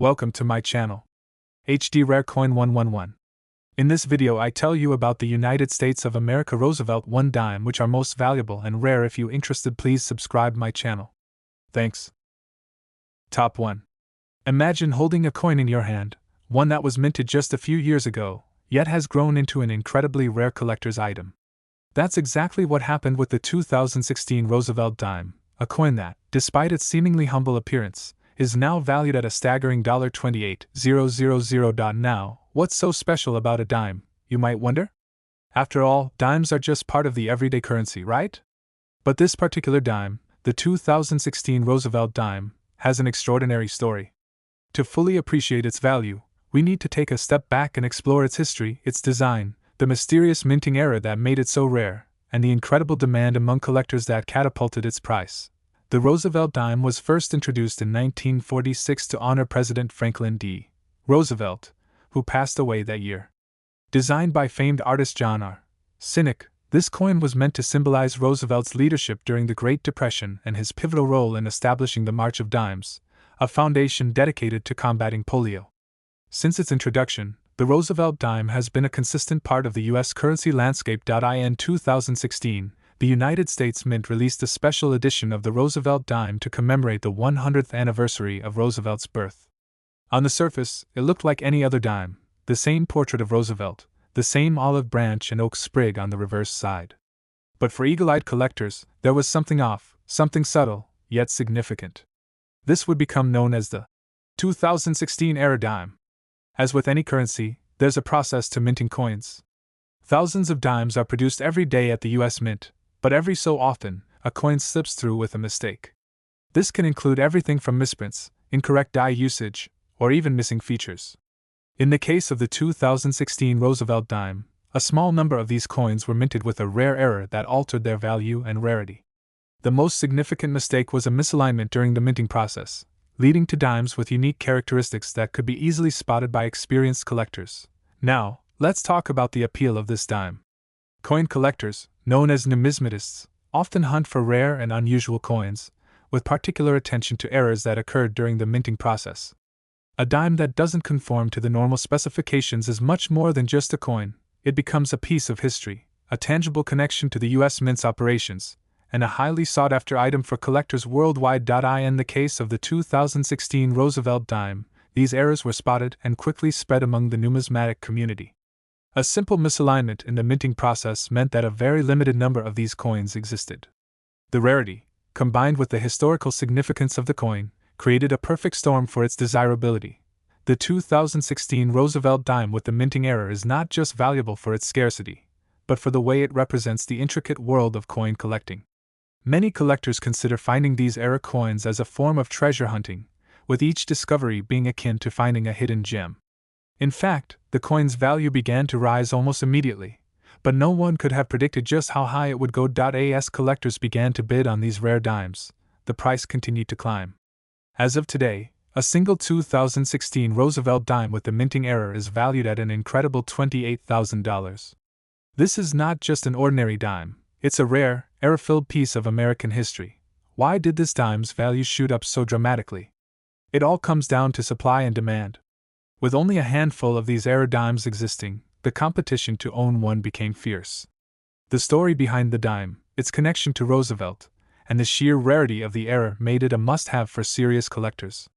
Welcome to my channel, HD Rare Coin 111. In this video I tell you about the United States of America Roosevelt 1 dime, which are most valuable and rare. If you interested, please subscribe my channel. Thanks. Top 1. Imagine holding a coin in your hand, one that was minted just a few years ago, yet has grown into an incredibly rare collector's item. That's exactly what happened with the 2016 Roosevelt dime, a coin that, despite its seemingly humble appearance, is now valued at a staggering $28,000. Now, what's so special about a dime, you might wonder? After all, dimes are just part of the everyday currency, right? But this particular dime, the 2016 Roosevelt dime, has an extraordinary story. To fully appreciate its value, we need to take a step back and explore its history, its design, the mysterious minting era that made it so rare, and the incredible demand among collectors that catapulted its price. The Roosevelt dime was first introduced in 1946 to honor President Franklin D. Roosevelt, who passed away that year. Designed by famed artist John R. Sinek, this coin was meant to symbolize Roosevelt's leadership during the Great Depression and his pivotal role in establishing the March of Dimes, a foundation dedicated to combating polio. Since its introduction, the Roosevelt dime has been a consistent part of the U.S. currency landscape. In 2016, the United States Mint released a special edition of the Roosevelt dime to commemorate the 100th anniversary of Roosevelt's birth. On the surface, it looked like any other dime, the same portrait of Roosevelt, the same olive branch and oak sprig on the reverse side. But for eagle-eyed collectors, there was something off, something subtle, yet significant. This would become known as the 2016 era dime. As with any currency, there's a process to minting coins. Thousands of dimes are produced every day at the U.S. Mint, but every so often, a coin slips through with a mistake. This can include everything from misprints, incorrect die usage, or even missing features. In the case of the 2016 Roosevelt dime, a small number of these coins were minted with a rare error that altered their value and rarity. The most significant mistake was a misalignment during the minting process, leading to dimes with unique characteristics that could be easily spotted by experienced collectors. Now, let's talk about the appeal of this dime. Coin collectors, known as numismatists, often hunt for rare and unusual coins, with particular attention to errors that occurred during the minting process. A dime that doesn't conform to the normal specifications is much more than just a coin. It becomes a piece of history, a tangible connection to the U.S. Mint's operations, and a highly sought-after item for collectors worldwide. In the case of the 2016 Roosevelt dime, these errors were spotted and quickly spread among the numismatic community. A simple misalignment in the minting process meant that a very limited number of these coins existed. The rarity, combined with the historical significance of the coin, created a perfect storm for its desirability. The 2016 Roosevelt dime with the minting error is not just valuable for its scarcity, but for the way it represents the intricate world of coin collecting. Many collectors consider finding these error coins as a form of treasure hunting, with each discovery being akin to finding a hidden gem. In fact, the coin's value began to rise almost immediately, but no one could have predicted just how high it would go. As collectors began to bid on these rare dimes, the price continued to climb. As of today, a single 2016 Roosevelt dime with the minting error is valued at an incredible $28,000. This is not just an ordinary dime, it's a rare, error-filled piece of American history. Why did this dime's value shoot up so dramatically? It all comes down to supply and demand. With only a handful of these error dimes existing, the competition to own one became fierce. The story behind the dime, its connection to Roosevelt, and the sheer rarity of the error made it a must-have for serious collectors.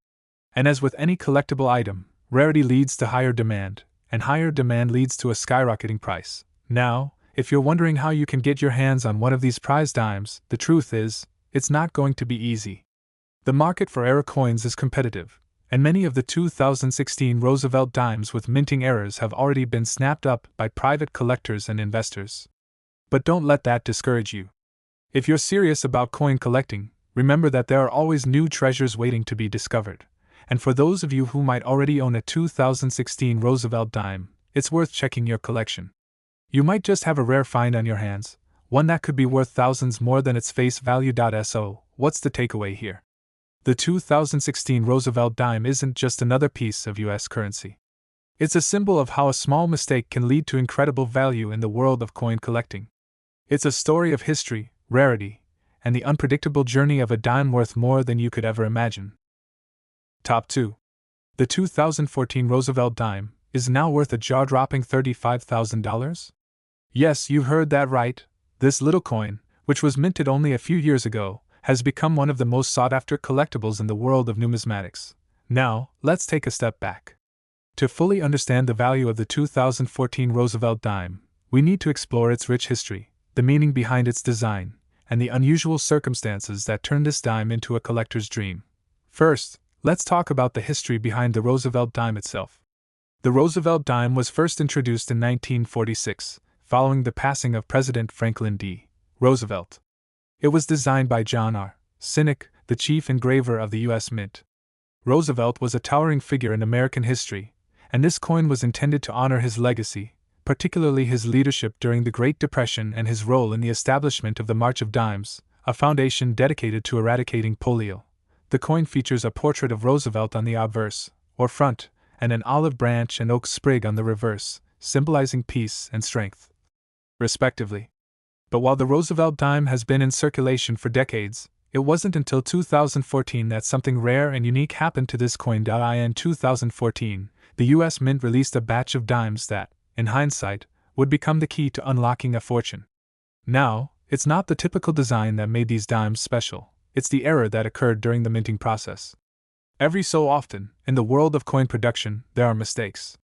And as with any collectible item, rarity leads to higher demand, and higher demand leads to a skyrocketing price. Now, if you're wondering how you can get your hands on one of these prize dimes, the truth is, it's not going to be easy. The market for error coins is competitive, and many of the 2016 Roosevelt dimes with minting errors have already been snapped up by private collectors and investors. But don't let that discourage you. If you're serious about coin collecting, remember that there are always new treasures waiting to be discovered. And for those of you who might already own a 2016 Roosevelt dime, it's worth checking your collection. You might just have a rare find on your hands, one that could be worth thousands more than its face value. So, what's the takeaway here? The 2016 Roosevelt dime isn't just another piece of U.S. currency. It's a symbol of how a small mistake can lead to incredible value in the world of coin collecting. It's a story of history, rarity, and the unpredictable journey of a dime worth more than you could ever imagine. Top 2. The 2014 Roosevelt dime is now worth a jaw-dropping $35,000? Yes, you heard that right. This little coin, which was minted only a few years ago, has become one of the most sought-after collectibles in the world of numismatics. Now, let's take a step back. To fully understand the value of the 2014 Roosevelt dime, we need to explore its rich history, the meaning behind its design, and the unusual circumstances that turned this dime into a collector's dream. First, let's talk about the history behind the Roosevelt dime itself. The Roosevelt dime was first introduced in 1946, following the passing of President Franklin D. Roosevelt. It was designed by John R. Sinek, the chief engraver of the U.S. Mint. Roosevelt was a towering figure in American history, and this coin was intended to honor his legacy, particularly his leadership during the Great Depression and his role in the establishment of the March of Dimes, a foundation dedicated to eradicating polio. The coin features a portrait of Roosevelt on the obverse, or front, and an olive branch and oak sprig on the reverse, symbolizing peace and strength, respectively. But while the Roosevelt dime has been in circulation for decades, it wasn't until 2014 that something rare and unique happened to this coin. In 2014, the U.S. Mint released a batch of dimes that, in hindsight, would become the key to unlocking a fortune. Now, it's not the typical design that made these dimes special, it's the error that occurred during the minting process. Every so often, in the world of coin production, there are mistakes.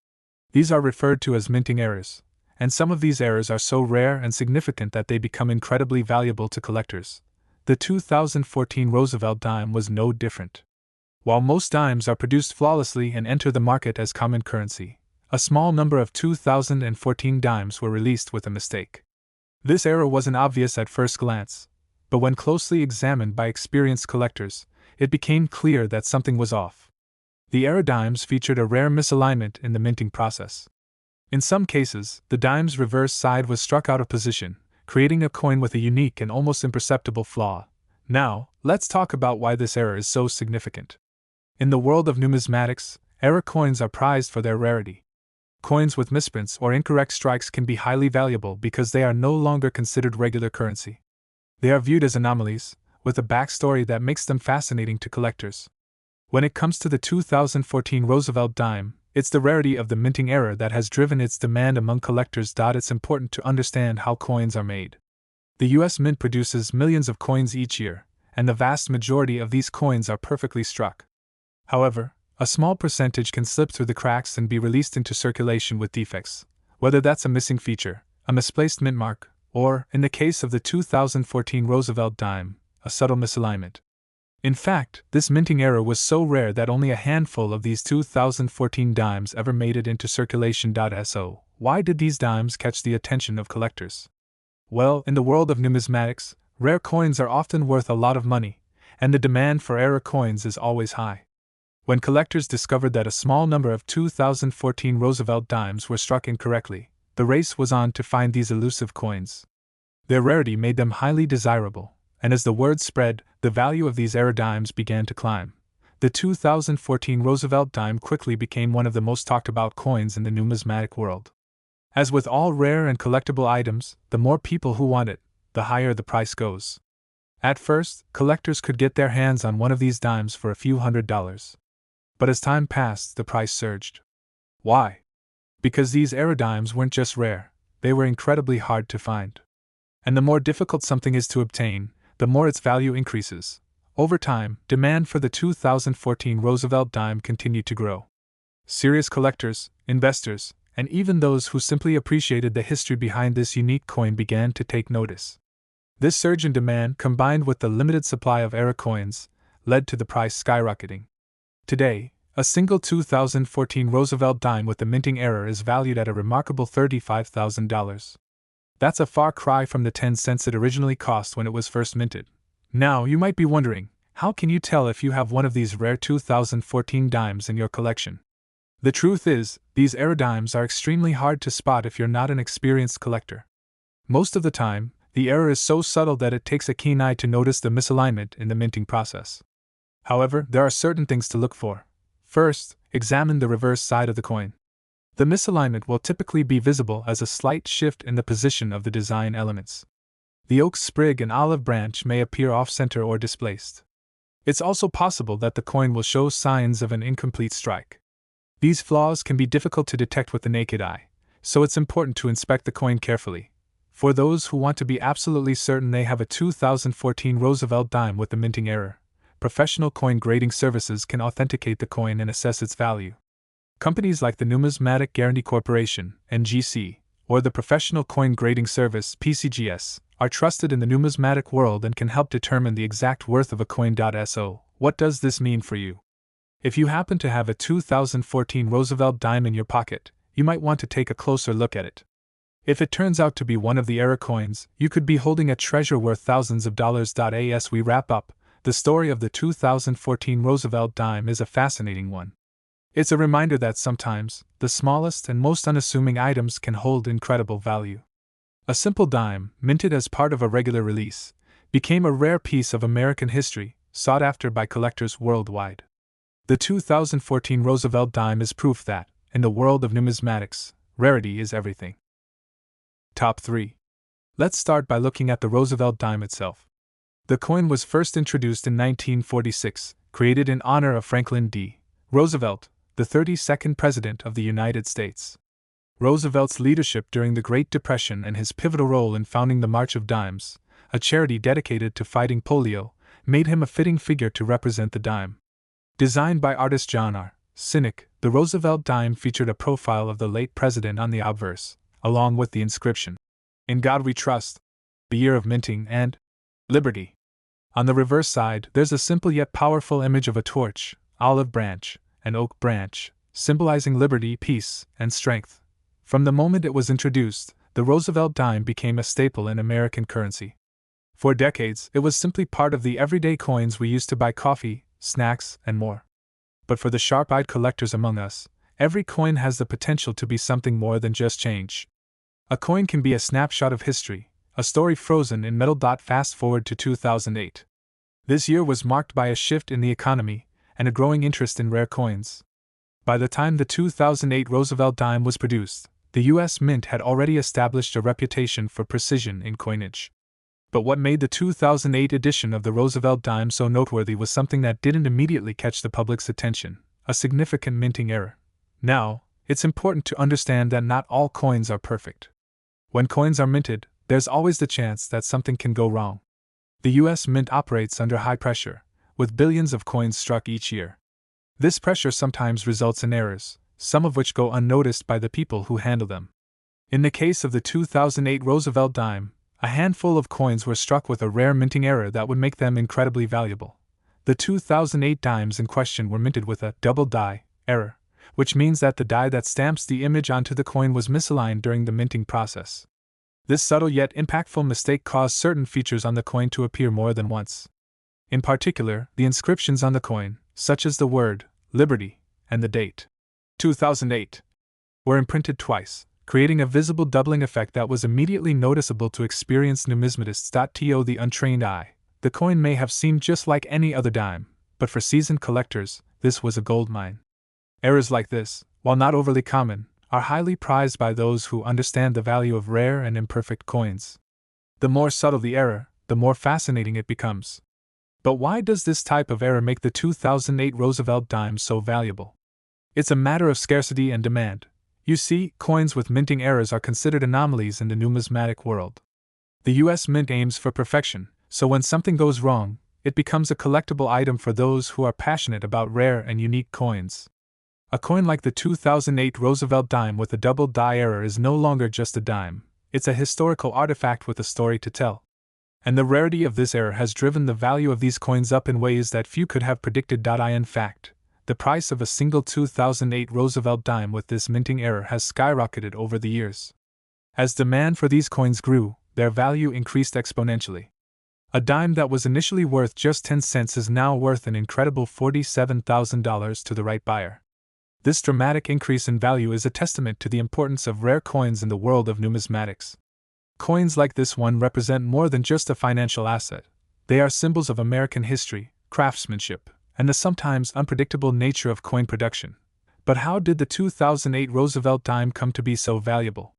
These are referred to as minting errors, and some of these errors are so rare and significant that they become incredibly valuable to collectors. The 2014 Roosevelt dime was no different. While most dimes are produced flawlessly and enter the market as common currency, a small number of 2014 dimes were released with a mistake. This error wasn't obvious at first glance, but when closely examined by experienced collectors, it became clear that something was off. The error dimes featured a rare misalignment in the minting process. In some cases, the dime's reverse side was struck out of position, creating a coin with a unique and almost imperceptible flaw. Now, let's talk about why this error is so significant. In the world of numismatics, error coins are prized for their rarity. Coins with misprints or incorrect strikes can be highly valuable because they are no longer considered regular currency. They are viewed as anomalies, with a backstory that makes them fascinating to collectors. When it comes to the 2014 Roosevelt dime, it's the rarity of the minting error that has driven its demand among collectors. It's important to understand how coins are made. The U.S. Mint produces millions of coins each year, and the vast majority of these coins are perfectly struck. However, a small percentage can slip through the cracks and be released into circulation with defects, whether that's a missing feature, a misplaced mint mark, or, in the case of the 2014 Roosevelt dime, a subtle misalignment. In fact, this minting error was so rare that only a handful of these 2014 dimes ever made it into circulation. So, why did these dimes catch the attention of collectors? Well, in the world of numismatics, rare coins are often worth a lot of money, and the demand for error coins is always high. When collectors discovered that a small number of 2014 Roosevelt dimes were struck incorrectly, the race was on to find these elusive coins. Their rarity made them highly desirable, and as the word spread, the value of these error dimes began to climb. The 2014 Roosevelt dime quickly became one of the most talked about coins in the numismatic world. As with all rare and collectible items, the more people who want it, the higher the price goes. At first, collectors could get their hands on one of these dimes for a few $100s. But as time passed, the price surged. Why? Because these error dimes weren't just rare, they were incredibly hard to find. And the more difficult something is to obtain, the more its value increases. Over time, demand for the 2014 Roosevelt dime continued to grow. Serious collectors, investors, and even those who simply appreciated the history behind this unique coin began to take notice. This surge in demand, combined with the limited supply of error coins, led to the price skyrocketing. Today, a single 2014 Roosevelt dime with the minting error is valued at a remarkable $35,000. That's a far cry from the 10 cents it originally cost when it was first minted. Now, you might be wondering, how can you tell if you have one of these rare 2014 dimes in your collection? The truth is, these error dimes are extremely hard to spot if you're not an experienced collector. Most of the time, the error is so subtle that it takes a keen eye to notice the misalignment in the minting process. However, there are certain things to look for. First, examine the reverse side of the coin. The misalignment will typically be visible as a slight shift in the position of the design elements. The oak sprig and olive branch may appear off-center or displaced. It's also possible that the coin will show signs of an incomplete strike. These flaws can be difficult to detect with the naked eye, so it's important to inspect the coin carefully. For those who want to be absolutely certain they have a 2014 Roosevelt dime with the minting error, professional coin grading services can authenticate the coin and assess its value. Companies like the Numismatic Guarantee Corporation, NGC, or the Professional Coin Grading Service, PCGS, are trusted in the numismatic world and can help determine the exact worth of a coin. So, what does this mean for you? If you happen to have a 2014 Roosevelt dime in your pocket, you might want to take a closer look at it. If it turns out to be one of the error coins, you could be holding a treasure worth thousands of dollars. As we wrap up, the story of the 2014 Roosevelt dime is a fascinating one. It's a reminder that sometimes, the smallest and most unassuming items can hold incredible value. A simple dime, minted as part of a regular release, became a rare piece of American history, sought after by collectors worldwide. The 2014 Roosevelt dime is proof that, in the world of numismatics, rarity is everything. Top 3. Let's start by looking at the Roosevelt dime itself. The coin was first introduced in 1946, created in honor of Franklin D. Roosevelt, the 32nd President of the United States. Roosevelt's leadership during the Great Depression and his pivotal role in founding the March of Dimes, a charity dedicated to fighting polio, made him a fitting figure to represent the dime. Designed by artist John R. Sinek, the Roosevelt dime featured a profile of the late president on the obverse, along with the inscription, "In God We Trust," the year of minting, and "Liberty." On the reverse side, there's a simple yet powerful image of a torch, olive branch, and oak branch, symbolizing liberty, peace, and strength. From the moment it was introduced, the Roosevelt dime became a staple in American currency. For decades, it was simply part of the everyday coins we used to buy coffee, snacks, and more. But for the sharp-eyed collectors among us, every coin has the potential to be something more than just change. A coin can be a snapshot of history, a story frozen in metal. Fast forward to 2008. This year was marked by a shift in the economy and a growing interest in rare coins. By the time the 2008 Roosevelt dime was produced, the U.S. Mint had already established a reputation for precision in coinage. But what made the 2008 edition of the Roosevelt dime so noteworthy was something that didn't immediately catch the public's attention: a significant minting error. Now, it's important to understand that not all coins are perfect. When coins are minted, there's always the chance that something can go wrong. The U.S. Mint operates under high pressure, with billions of coins struck each year. This pressure sometimes results in errors, some of which go unnoticed by the people who handle them. In the case of the 2008 Roosevelt dime, a handful of coins were struck with a rare minting error that would make them incredibly valuable. The 2008 dimes in question were minted with a double die error, which means that the die that stamps the image onto the coin was misaligned during the minting process. This subtle yet impactful mistake caused certain features on the coin to appear more than once. In particular, the inscriptions on the coin, such as the word Liberty and the date 2008, were imprinted twice, creating a visible doubling effect that was immediately noticeable to experienced numismatists. To the untrained eye, the coin may have seemed just like any other dime, but for seasoned collectors, this was a goldmine. Errors like this, while not overly common, are highly prized by those who understand the value of rare and imperfect coins. The more subtle the error, the more fascinating it becomes. But why does this type of error make the 2008 Roosevelt dime so valuable? It's a matter of scarcity and demand. You see, coins with minting errors are considered anomalies in the numismatic world. The U.S. Mint aims for perfection, so when something goes wrong, it becomes a collectible item for those who are passionate about rare and unique coins. A coin like the 2008 Roosevelt dime with a double die error is no longer just a dime, it's a historical artifact with a story to tell. And the rarity of this error has driven the value of these coins up in ways that few could have predicted. In fact, the price of a single 2008 Roosevelt dime with this minting error has skyrocketed over the years. As demand for these coins grew, their value increased exponentially. A dime that was initially worth just 10 cents is now worth an incredible $47,000 to the right buyer. This dramatic increase in value is a testament to the importance of rare coins in the world of numismatics. Coins like this one represent more than just a financial asset. They are symbols of American history, craftsmanship, and the sometimes unpredictable nature of coin production. But how did the 2008 Roosevelt dime come to be so valuable?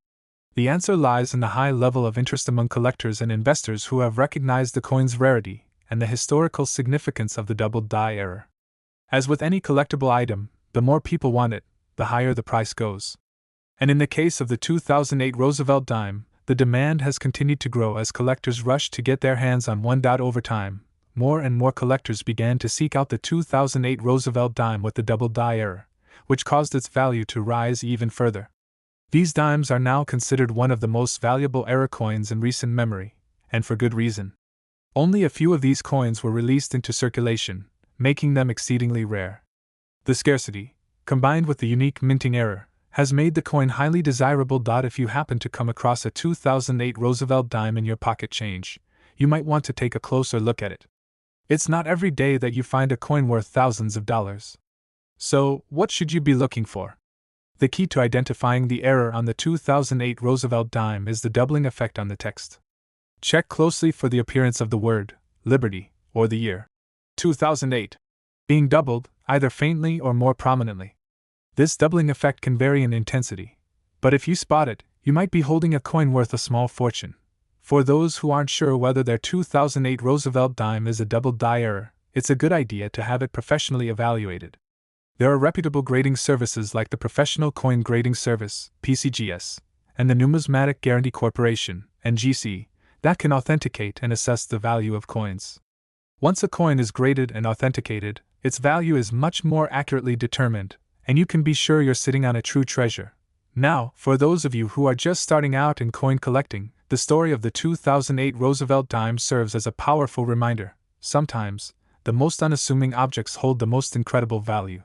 The answer lies in the high level of interest among collectors and investors who have recognized the coin's rarity and the historical significance of the double die error. As with any collectible item, the more people want it, the higher the price goes. And in the case of the 2008 Roosevelt dime, the demand has continued to grow as collectors rushed to get their hands on one. Over time, more and more collectors began to seek out the 2008 Roosevelt dime with the double die error, which caused its value to rise even further. These dimes are now considered one of the most valuable error coins in recent memory, and for good reason. Only a few of these coins were released into circulation, making them exceedingly rare. The scarcity, combined with the unique minting error, has made the coin highly desirable. If you happen to come across a 2008 Roosevelt dime in your pocket change, you might want to take a closer look at it. It's not every day that you find a coin worth thousands of dollars. So, what should you be looking for? The key to identifying the error on the 2008 Roosevelt dime is the doubling effect on the text. Check closely for the appearance of the word Liberty or the year 2008 being doubled, either faintly or more prominently. This doubling effect can vary in intensity, but if you spot it, you might be holding a coin worth a small fortune. For those who aren't sure whether their 2008 Roosevelt dime is a double die error, it's a good idea to have it professionally evaluated. There are reputable grading services like the Professional Coin Grading Service, PCGS, and the Numismatic Guarantee Corporation, NGC, that can authenticate and assess the value of coins. Once a coin is graded and authenticated, its value is much more accurately determined, and you can be sure you're sitting on a true treasure. Now, for those of you who are just starting out in coin collecting, the story of the 2008 Roosevelt dime serves as a powerful reminder. Sometimes, the most unassuming objects hold the most incredible value.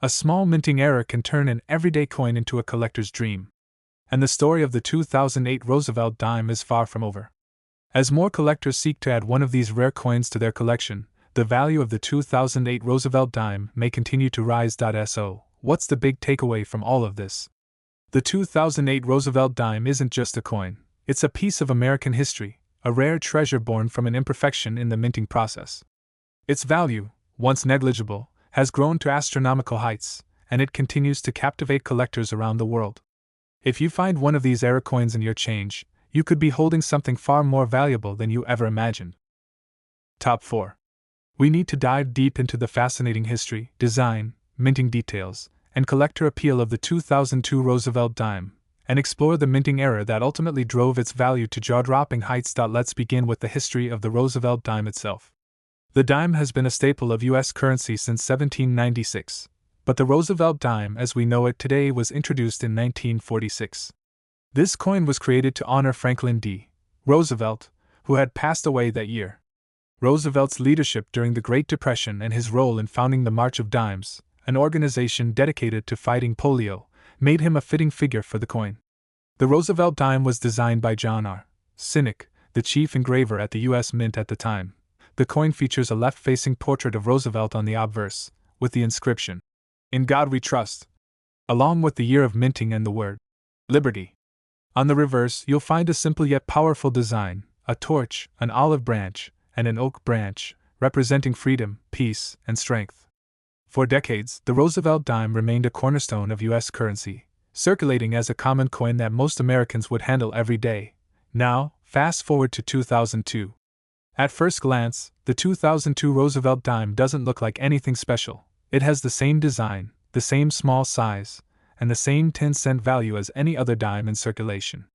A small minting error can turn an everyday coin into a collector's dream. And the story of the 2008 Roosevelt dime is far from over. As more collectors seek to add one of these rare coins to their collection, the value of the 2008 Roosevelt dime may continue to rise. So, what's the big takeaway from all of this? The 2008 Roosevelt dime isn't just a coin, it's a piece of American history, a rare treasure born from an imperfection in the minting process. Its value, once negligible, has grown to astronomical heights, and it continues to captivate collectors around the world. If you find one of these error coins in your change, you could be holding something far more valuable than you ever imagined. Top 4. We need to dive deep into the fascinating history, design, minting details, and collector appeal of the 2002 Roosevelt dime, and explore the minting error that ultimately drove its value to jaw-dropping heights. Let's begin with the history of the Roosevelt dime itself. The dime has been a staple of U.S. currency since 1796, but the Roosevelt dime as we know it today was introduced in 1946. This coin was created to honor Franklin D. Roosevelt, who had passed away that year. Roosevelt's leadership during the Great Depression and his role in founding the March of Dimes, an organization dedicated to fighting polio, made him a fitting figure for the coin. The Roosevelt dime was designed by John R. Sinek, the chief engraver at the U.S. Mint at the time. The coin features a left-facing portrait of Roosevelt on the obverse, with the inscription, "In God We Trust," along with the year of minting and the word, "Liberty." On the reverse, you'll find a simple yet powerful design, a torch, an olive branch, and an oak branch, representing freedom, peace, and strength. For decades, the Roosevelt dime remained a cornerstone of U.S. currency, circulating as a common coin that most Americans would handle every day. Now, fast forward to 2002. At first glance, the 2002 Roosevelt dime doesn't look like anything special. It has the same design, the same small size, and the same 10-cent value as any other dime in circulation.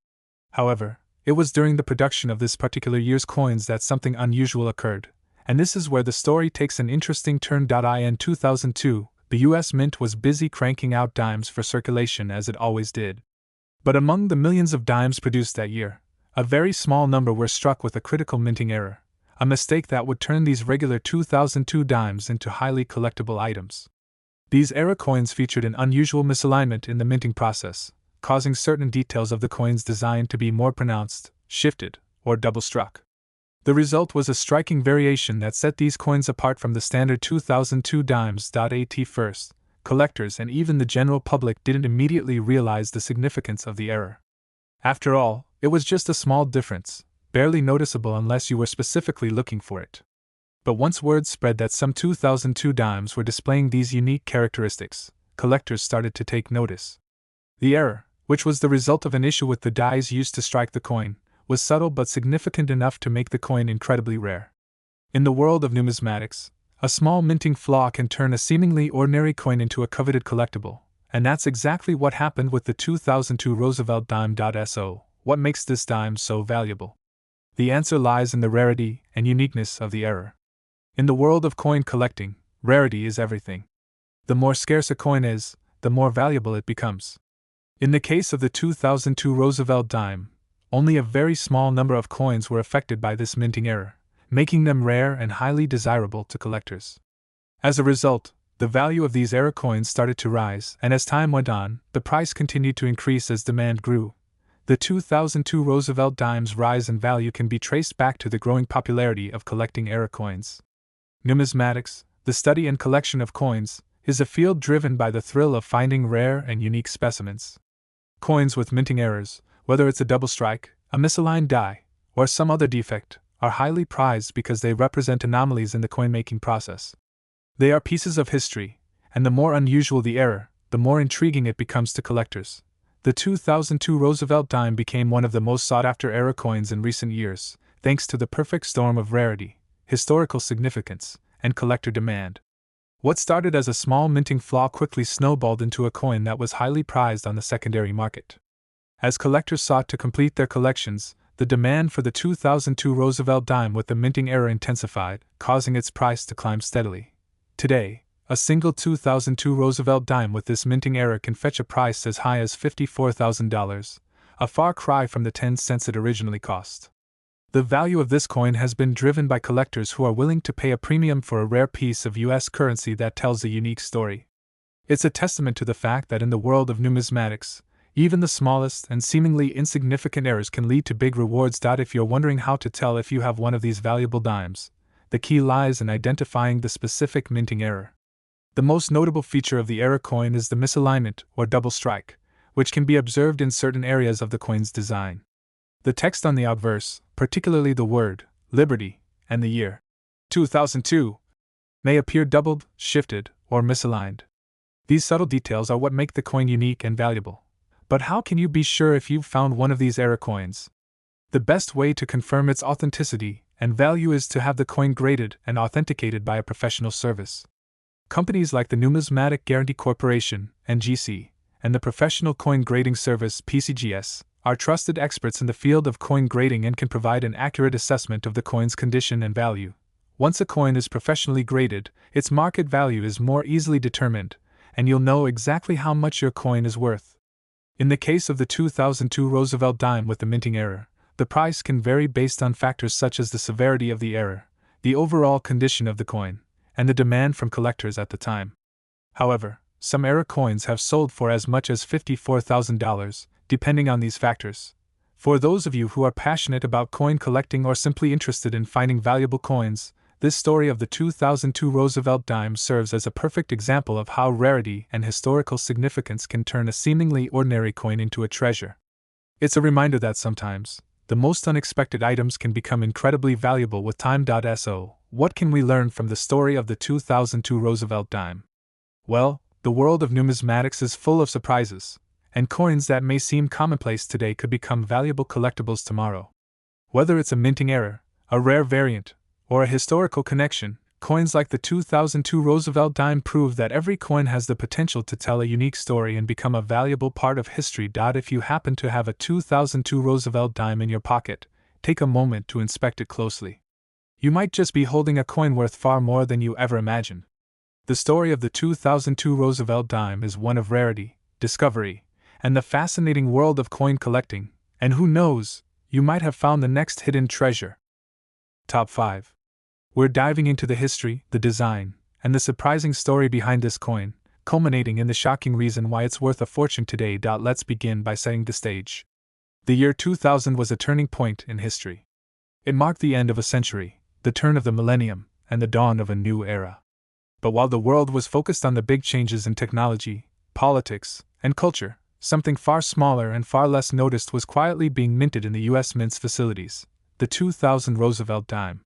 However, it was during the production of this particular year's coins that something unusual occurred, and this is where the story takes an interesting turn. In 2002, the U.S. Mint was busy cranking out dimes for circulation as it always did. But among the millions of dimes produced that year, a very small number were struck with a critical minting error, a mistake that would turn these regular 2002 dimes into highly collectible items. These error coins featured an unusual misalignment in the minting process, causing certain details of the coin's design to be more pronounced, shifted, or double-struck. The result was a striking variation that set these coins apart from the standard 2002 dimes. At first, collectors and even the general public didn't immediately realize the significance of the error. After all, it was just a small difference, barely noticeable unless you were specifically looking for it. But once word spread that some 2002 dimes were displaying these unique characteristics, collectors started to take notice. The error, which was the result of an issue with the dies used to strike the coin, was subtle but significant enough to make the coin incredibly rare. In the world of numismatics, a small minting flaw can turn a seemingly ordinary coin into a coveted collectible, And that's exactly what happened with the 2002 Roosevelt dime. So, what makes this dime so valuable? The answer lies in the rarity and uniqueness of the era. In the world of coin collecting, rarity is everything. The more scarce a coin is, the more valuable it becomes. In the case of the 2002 Roosevelt dime, only a very small number of coins were affected by this minting error, making them rare and highly desirable to collectors. As a result, the value of these era coins started to rise, and as time went on, the price continued to increase as demand grew. The 2002 Roosevelt dime's rise in value can be traced back to the growing popularity of collecting era coins. Numismatics, the study and collection of coins, is a field driven by the thrill of finding rare and unique specimens. Coins with minting errors, whether it's a double strike, a misaligned die, or some other defect, are highly prized because they represent anomalies in the coin-making process. They are pieces of history, and the more unusual the error, the more intriguing it becomes to collectors. The 2002 Roosevelt dime became one of the most sought-after era coins in recent years, thanks to the perfect storm of rarity, historical significance, and collector demand. What started as a small minting flaw quickly snowballed into a coin that was highly prized on the secondary market. As collectors sought to complete their collections, the demand for the 2002 Roosevelt dime with the minting error intensified, causing its price to climb steadily. Today, a single 2002 Roosevelt dime with this minting error can fetch a price as high as $54,000, a far cry from the 10 cents it originally cost. The value of this coin has been driven by collectors who are willing to pay a premium for a rare piece of U.S. currency that tells a unique story. It's a testament to the fact that in the world of numismatics, even the smallest and seemingly insignificant errors can lead to big rewards. If you're wondering how to tell if you have one of these valuable dimes, the key lies in identifying the specific minting error. The most notable feature of the error coin is the misalignment, or double strike, which can be observed in certain areas of the coin's design. The text on the obverse, particularly the word, Liberty, and the year, 2002, may appear doubled, shifted, or misaligned. These subtle details are what make the coin unique and valuable. But how can you be sure if you've found one of these error coins? The best way to confirm its authenticity and value is to have the coin graded and authenticated by a professional service. Companies like the Numismatic Guarantee Corporation, NGC, and the Professional Coin Grading Service, PCGS, are trusted experts in the field of coin grading and can provide an accurate assessment of the coin's condition and value. Once a coin is professionally graded, its market value is more easily determined, and you'll know exactly how much your coin is worth. In the case of the 2002 Roosevelt dime with the minting error, the price can vary based on factors such as the severity of the error, the overall condition of the coin, and the demand from collectors at the time. However, some error coins have sold for as much as $54,000, depending on these factors. For those of you who are passionate about coin collecting or simply interested in finding valuable coins, this story of the 2002 Roosevelt dime serves as a perfect example of how rarity and historical significance can turn a seemingly ordinary coin into a treasure. It's a reminder that sometimes, the most unexpected items can become incredibly valuable with time. So, what can we learn from the story of the 2002 Roosevelt dime? Well, the world of numismatics is full of surprises, and coins that may seem commonplace today could become valuable collectibles tomorrow. Whether it's a minting error, a rare variant, or a historical connection, coins like the 2002 Roosevelt dime prove that every coin has the potential to tell a unique story and become a valuable part of history. If you happen to have a 2002 Roosevelt dime in your pocket, take a moment to inspect it closely. You might just be holding a coin worth far more than you ever imagined. The story of the 2002 Roosevelt dime is one of rarity, discovery, and the fascinating world of coin collecting, and who knows, you might have found the next hidden treasure. Top 5. We're diving into the history, the design, and the surprising story behind this coin, culminating in the shocking reason why it's worth a fortune today. Let's begin by setting the stage. The year 2000 was a turning point in history. It marked the end of a century, the turn of the millennium, and the dawn of a new era. But while the world was focused on the big changes in technology, politics, and culture, something far smaller and far less noticed was quietly being minted in the U.S. Mint's facilities, the 2000 Roosevelt dime.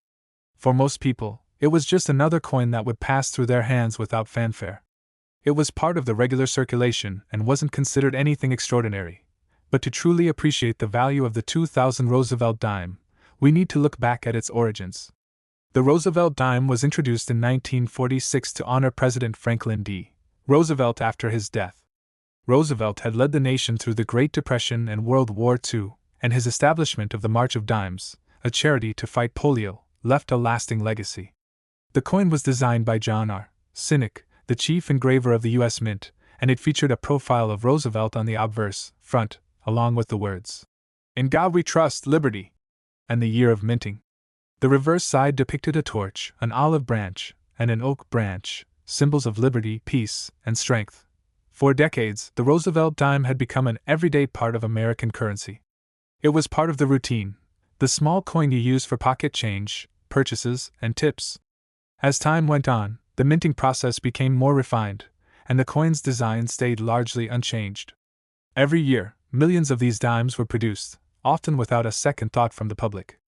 For most people, it was just another coin that would pass through their hands without fanfare. It was part of the regular circulation and wasn't considered anything extraordinary. But to truly appreciate the value of the 2000 Roosevelt dime, we need to look back at its origins. The Roosevelt dime was introduced in 1946 to honor President Franklin D. Roosevelt after his death. Roosevelt had led the nation through the Great Depression and World War II, and his establishment of the March of Dimes, a charity to fight polio, left a lasting legacy. The coin was designed by John R. Sinnock, the chief engraver of the U.S. Mint, and it featured a profile of Roosevelt on the obverse front, along with the words, "In God We Trust, Liberty," and the year of minting. The reverse side depicted a torch, an olive branch, and an oak branch, symbols of liberty, peace, and strength. For decades, the Roosevelt dime had become an everyday part of American currency. It was part of the routine, the small coin you use for pocket change, purchases, and tips. As time went on, the minting process became more refined, and the coin's design stayed largely unchanged. Every year, millions of these dimes were produced, often without a second thought from the public.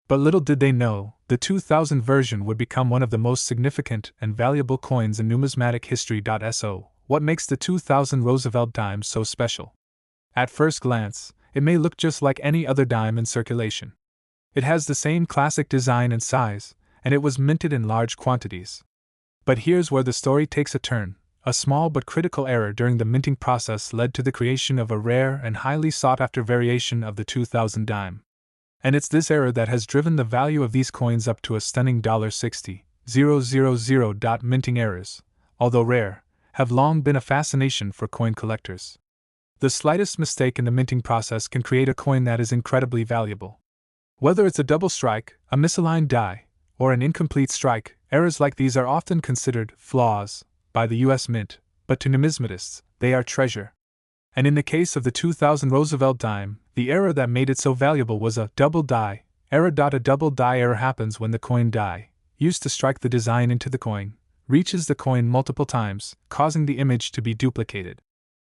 But little did they know, the 2000 version would become one of the most significant and valuable coins in numismatic history. So, what makes the 2000 Roosevelt dime so special? At first glance, it may look just like any other dime in circulation. It has the same classic design and size, and it was minted in large quantities. But here's where the story takes a turn. A small but critical error during the minting process led to the creation of a rare and highly sought-after variation of the 2000 dime. And it's this error that has driven the value of these coins up to a stunning $60,000. Minting errors, although rare, have long been a fascination for coin collectors. The slightest mistake in the minting process can create a coin that is incredibly valuable. Whether it's a double strike, a misaligned die, or an incomplete strike, errors like these are often considered flaws by the U.S. Mint, but to numismatists, they are treasure. And in the case of the 2000 Roosevelt dime, the error that made it so valuable was a double die error. A double die error happens when the coin die, used to strike the design into the coin, reaches the coin multiple times, causing the image to be duplicated.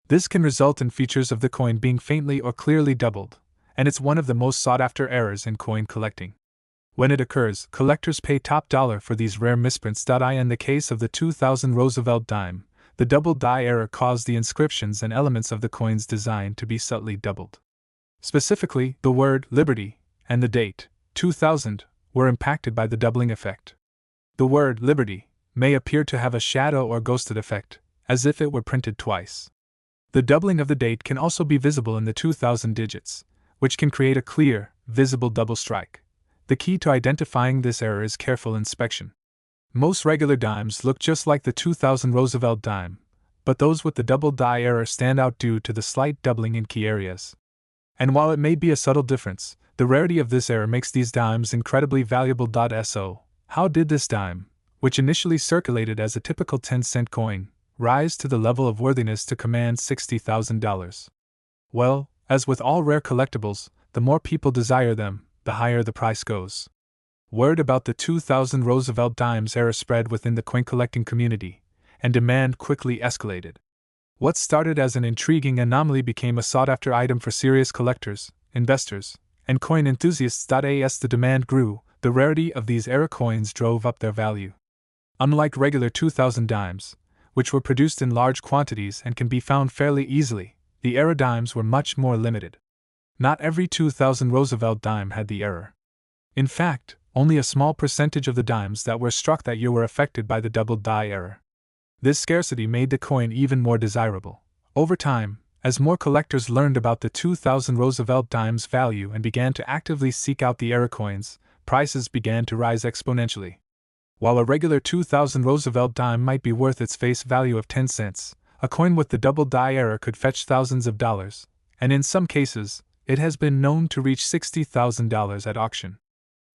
This can result in features of the coin being faintly or clearly doubled, and it's one of the most sought-after errors in coin collecting. When it occurs, collectors pay top dollar for these rare misprints. In the case of the 2000 Roosevelt dime, the double die error caused the inscriptions and elements of the coin's design to be subtly doubled. Specifically, the word Liberty and the date 2000 were impacted by the doubling effect. The word Liberty may appear to have a shadow or ghosted effect, as if it were printed twice. The doubling of the date can also be visible in the 2000 digits, which can create a clear, visible double strike. The key to identifying this error is careful inspection. Most regular dimes look just like the 2000 Roosevelt dime, but those with the double die error stand out due to the slight doubling in key areas. And while it may be a subtle difference, the rarity of this error makes these dimes incredibly valuable. So, how did this dime, which initially circulated as a typical 10-cent coin, rise to the level of worthiness to command $60,000? Well, as with all rare collectibles, the more people desire them, the higher the price goes. Word about the 2000 Roosevelt dimes era spread within the coin collecting community, and demand quickly escalated. What started as an intriguing anomaly became a sought-after item for serious collectors, investors, and coin enthusiasts. As the demand grew, the rarity of these era coins drove up their value. Unlike regular 2000 dimes, which were produced in large quantities and can be found fairly easily, the era dimes were much more limited. Not every 2000 Roosevelt dime had the error. In fact, only a small percentage of the dimes that were struck that year were affected by the double die error. This scarcity made the coin even more desirable. Over time, as more collectors learned about the 2000 Roosevelt dime's value and began to actively seek out the error coins, prices began to rise exponentially. While a regular 2000 Roosevelt dime might be worth its face value of 10 cents, a coin with the double die error could fetch thousands of dollars, and in some cases, it has been known to reach $60,000 at auction.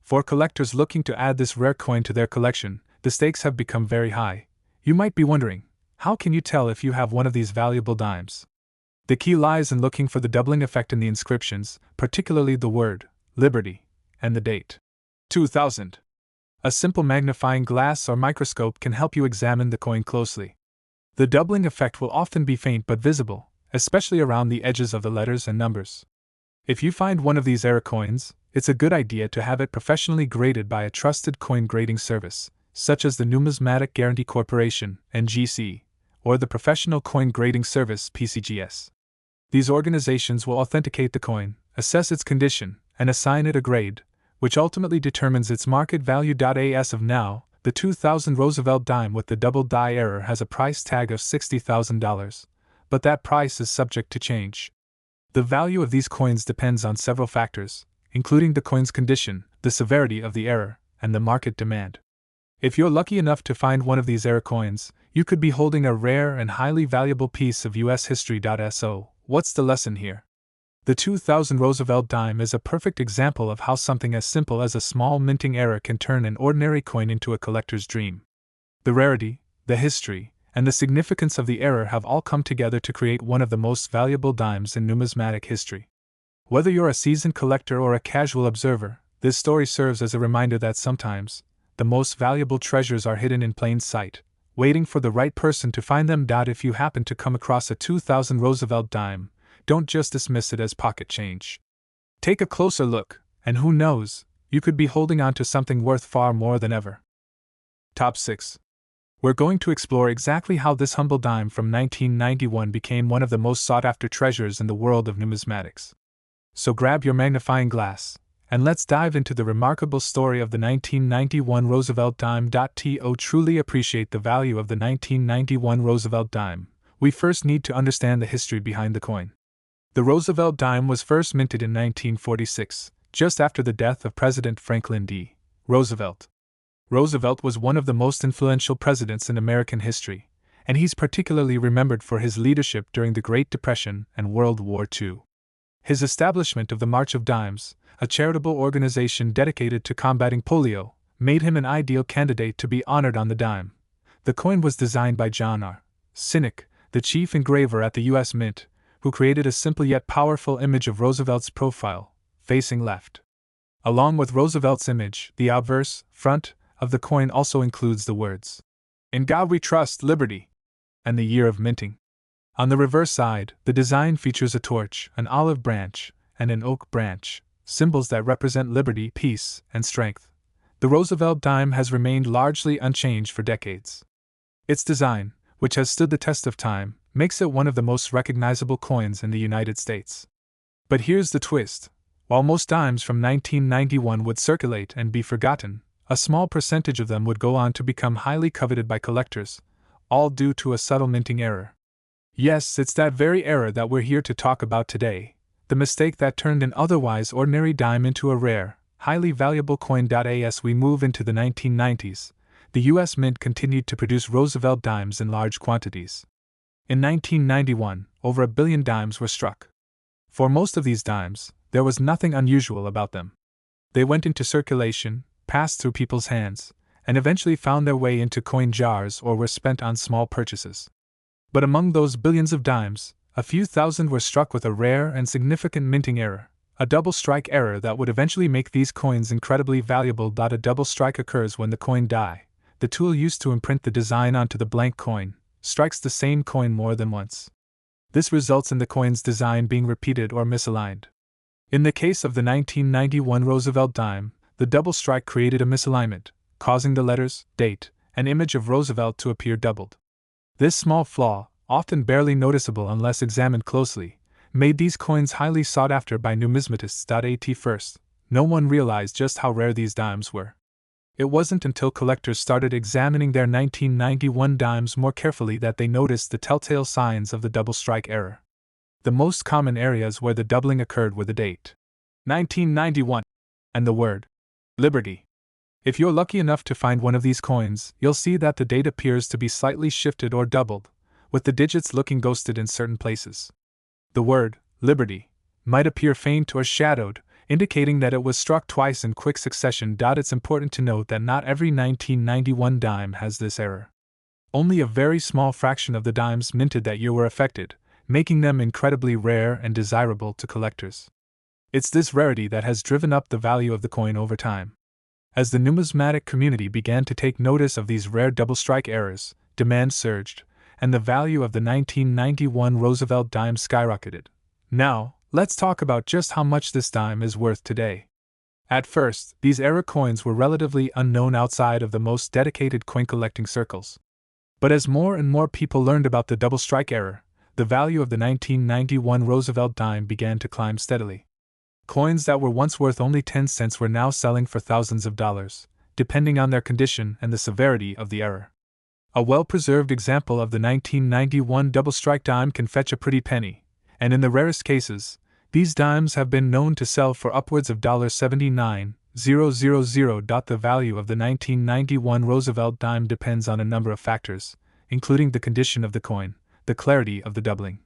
For collectors looking to add this rare coin to their collection, the stakes have become very high. You might be wondering, how can you tell if you have one of these valuable dimes? The key lies in looking for the doubling effect in the inscriptions, particularly the word Liberty and the date 2000. A simple magnifying glass or microscope can help you examine the coin closely. The doubling effect will often be faint but visible, especially around the edges of the letters and numbers. If you find one of these error coins, it's a good idea to have it professionally graded by a trusted coin grading service, such as the Numismatic Guarantee Corporation, NGC, or the Professional Coin Grading Service, PCGS. These organizations will authenticate the coin, assess its condition, and assign it a grade, which ultimately determines its market value. As of now, the 2000 Roosevelt dime with the double die error has a price tag of $60,000, but that price is subject to change. The value of these coins depends on several factors, including the coin's condition, the severity of the error, and the market demand. If you're lucky enough to find one of these error coins, you could be holding a rare and highly valuable piece of US history. So, what's the lesson here? The 2000 Roosevelt dime is a perfect example of how something as simple as a small minting error can turn an ordinary coin into a collector's dream. The rarity, the history, and the significance of the error have all come together to create one of the most valuable dimes in numismatic history. Whether you're a seasoned collector or a casual observer, this story serves as a reminder that sometimes, the most valuable treasures are hidden in plain sight, waiting for the right person to find them. If you happen to come across a 2000 Roosevelt dime, don't just dismiss it as pocket change. Take a closer look, and who knows, you could be holding on to something worth far more than ever. Top 6. We're going to explore exactly how this humble dime from 1991 became one of the most sought-after treasures in the world of numismatics. So grab your magnifying glass, and let's dive into the remarkable story of the 1991 Roosevelt dime. To truly appreciate the value of the 1991 Roosevelt dime, we first need to understand the history behind the coin. The Roosevelt dime was first minted in 1946, just after the death of President Franklin D. Roosevelt. Roosevelt was one of the most influential presidents in American history, and he's particularly remembered for his leadership during the Great Depression and World War II. His establishment of the March of Dimes, a charitable organization dedicated to combating polio, made him an ideal candidate to be honored on the dime. The coin was designed by John R. Sinek, the chief engraver at the U.S. Mint, who created a simple yet powerful image of Roosevelt's profile, facing left. Along with Roosevelt's image, the obverse, front, of the coin also includes the words, "In God We Trust, Liberty," and the year of minting. On the reverse side, the design features a torch, an olive branch, and an oak branch, symbols that represent liberty, peace, and strength. The Roosevelt dime has remained largely unchanged for decades. Its design, which has stood the test of time, makes it one of the most recognizable coins in the United States. But here's the twist. While most dimes from 1991 would circulate and be forgotten, a small percentage of them would go on to become highly coveted by collectors, all due to a subtle minting error. Yes, it's that very error that we're here to talk about today, the mistake that turned an otherwise ordinary dime into a rare, highly valuable coin. As we move into the 1990s, the U.S. Mint continued to produce Roosevelt dimes in large quantities. In 1991, over 1 billion dimes were struck. For most of these dimes, there was nothing unusual about them. They went into circulation, passed through people's hands, and eventually found their way into coin jars or were spent on small purchases. But among those billions of dimes, a few thousand were struck with a rare and significant minting error, a double strike error that would eventually make these coins incredibly valuable. A double strike occurs when the coin die, the tool used to imprint the design onto the blank coin, strikes the same coin more than once. This results in the coin's design being repeated or misaligned. In the case of the 1991 Roosevelt dime, the double strike created a misalignment, causing the letters, date, and image of Roosevelt to appear doubled. This small flaw, often barely noticeable unless examined closely, made these coins highly sought after by numismatists. At first, no one realized just how rare these dimes were. It wasn't until collectors started examining their 1991 dimes more carefully that they noticed the telltale signs of the double strike error. The most common areas where the doubling occurred were the date, 1991, and the word, Liberty. If you're lucky enough to find one of these coins, you'll see that the date appears to be slightly shifted or doubled, with the digits looking ghosted in certain places. The word, Liberty, might appear faint or shadowed, indicating that it was struck twice in quick succession. It's important to note that not every 1991 dime has this error. Only a very small fraction of the dimes minted that year were affected, making them incredibly rare and desirable to collectors. It's this rarity that has driven up the value of the coin over time. As the numismatic community began to take notice of these rare double strike errors, demand surged, and the value of the 1991 Roosevelt dime skyrocketed. Now, let's talk about just how much this dime is worth today. At first, these error coins were relatively unknown outside of the most dedicated coin collecting circles. But as more and more people learned about the double strike error, the value of the 1991 Roosevelt dime began to climb steadily. Coins that were once worth only 10 cents were now selling for thousands of dollars, depending on their condition and the severity of the error. A well-preserved example of the 1991 double-strike dime can fetch a pretty penny, and in the rarest cases, these dimes have been known to sell for upwards of $79,000. The value of the 1991 Roosevelt dime depends on a number of factors, including the condition of the coin, the clarity of the doubling,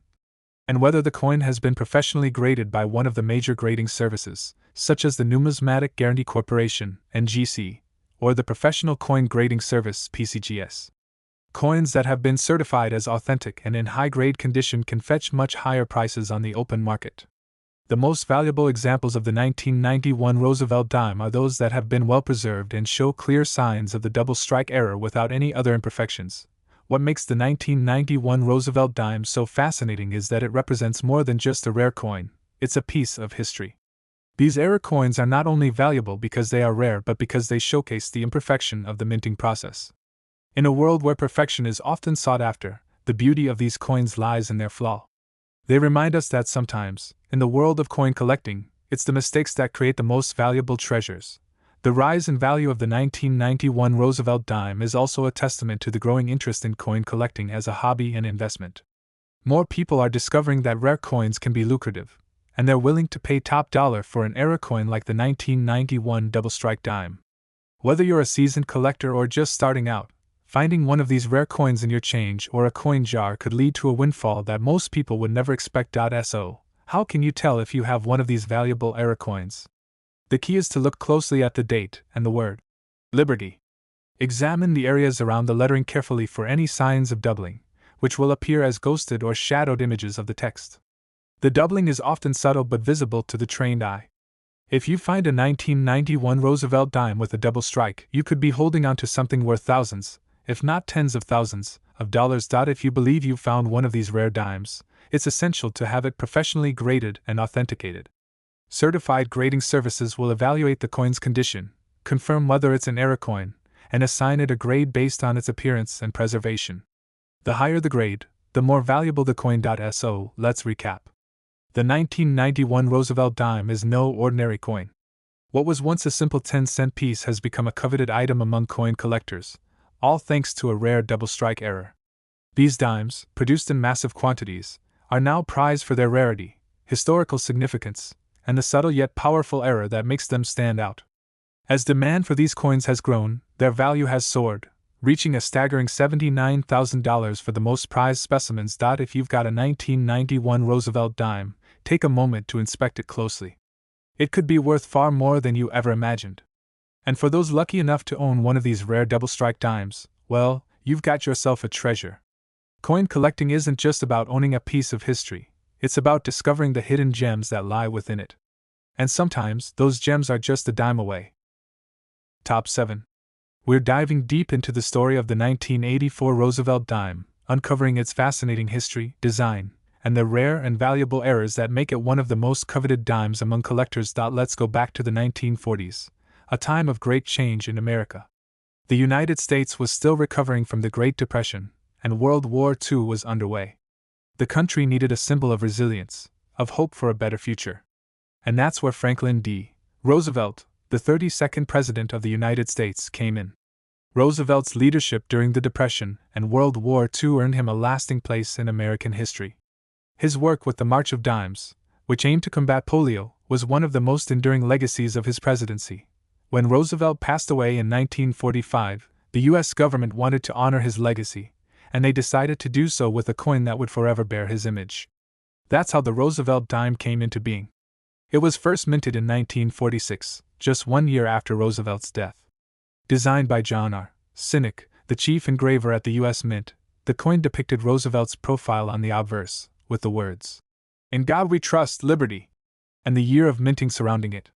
and whether the coin has been professionally graded by one of the major grading services, such as the Numismatic Guarantee Corporation, NGC, or the Professional Coin Grading Service, PCGS. Coins that have been certified as authentic and in high-grade condition can fetch much higher prices on the open market. The most valuable examples of the 1991 Roosevelt dime are those that have been well preserved and show clear signs of the double strike error without any other imperfections. What makes the 1991 Roosevelt dime so fascinating is that it represents more than just a rare coin, it's a piece of history. These error coins are not only valuable because they are rare but because they showcase the imperfection of the minting process. In a world where perfection is often sought after, the beauty of these coins lies in their flaw. They remind us that sometimes, in the world of coin collecting, it's the mistakes that create the most valuable treasures. The rise in value of the 1991 Roosevelt dime is also a testament to the growing interest in coin collecting as a hobby and investment. More people are discovering that rare coins can be lucrative, and they're willing to pay top dollar for an error coin like the 1991 double strike dime. Whether you're a seasoned collector or just starting out, finding one of these rare coins in your change or a coin jar could lead to a windfall that most people would never expect. So, how can you tell if you have one of these valuable error coins? The key is to look closely at the date and the word Liberty. Examine the areas around the lettering carefully for any signs of doubling, which will appear as ghosted or shadowed images of the text. The doubling is often subtle but visible to the trained eye. If you find a 1991 Roosevelt dime with a double strike, you could be holding on to something worth thousands, if not tens of thousands, of dollars. If you believe you found one of these rare dimes, it's essential to have it professionally graded and authenticated. Certified grading services will evaluate the coin's condition, confirm whether it's an error coin, and assign it a grade based on its appearance and preservation. The higher the grade, the more valuable the coin. So, let's recap. The 1991 Roosevelt dime is no ordinary coin. What was once a simple 10-cent piece has become a coveted item among coin collectors, all thanks to a rare double-strike error. These dimes, produced in massive quantities, are now prized for their rarity, historical significance, and the subtle yet powerful error that makes them stand out. As demand for these coins has grown, their value has soared, reaching a staggering $79,000 for the most prized specimens. If you've got a 1991 Roosevelt dime, take a moment to inspect it closely. It could be worth far more than you ever imagined. And for those lucky enough to own one of these rare double-strike dimes, well, you've got yourself a treasure. Coin collecting isn't just about owning a piece of history, it's about discovering the hidden gems that lie within it. And sometimes, those gems are just a dime away. Top 7. We're diving deep into the story of the 1984 Roosevelt dime, uncovering its fascinating history, design, and the rare and valuable errors that make it one of the most coveted dimes among collectors. Let's go back to the 1940s. A time of great change in America. The United States was still recovering from the Great Depression, and World War II was underway. The country needed a symbol of resilience, of hope for a better future. And that's where Franklin D. Roosevelt, the 32nd President of the United States, came in. Roosevelt's leadership during the Depression and World War II earned him a lasting place in American history. His work with the March of Dimes, which aimed to combat polio, was one of the most enduring legacies of his presidency. When Roosevelt passed away in 1945, the U.S. government wanted to honor his legacy, and they decided to do so with a coin that would forever bear his image. That's how the Roosevelt dime came into being. It was first minted in 1946, just 1 year after Roosevelt's death. Designed by John R. Sinek, the chief engraver at the U.S. Mint, the coin depicted Roosevelt's profile on the obverse, with the words, "In God We Trust, Liberty," and the year of minting surrounding it.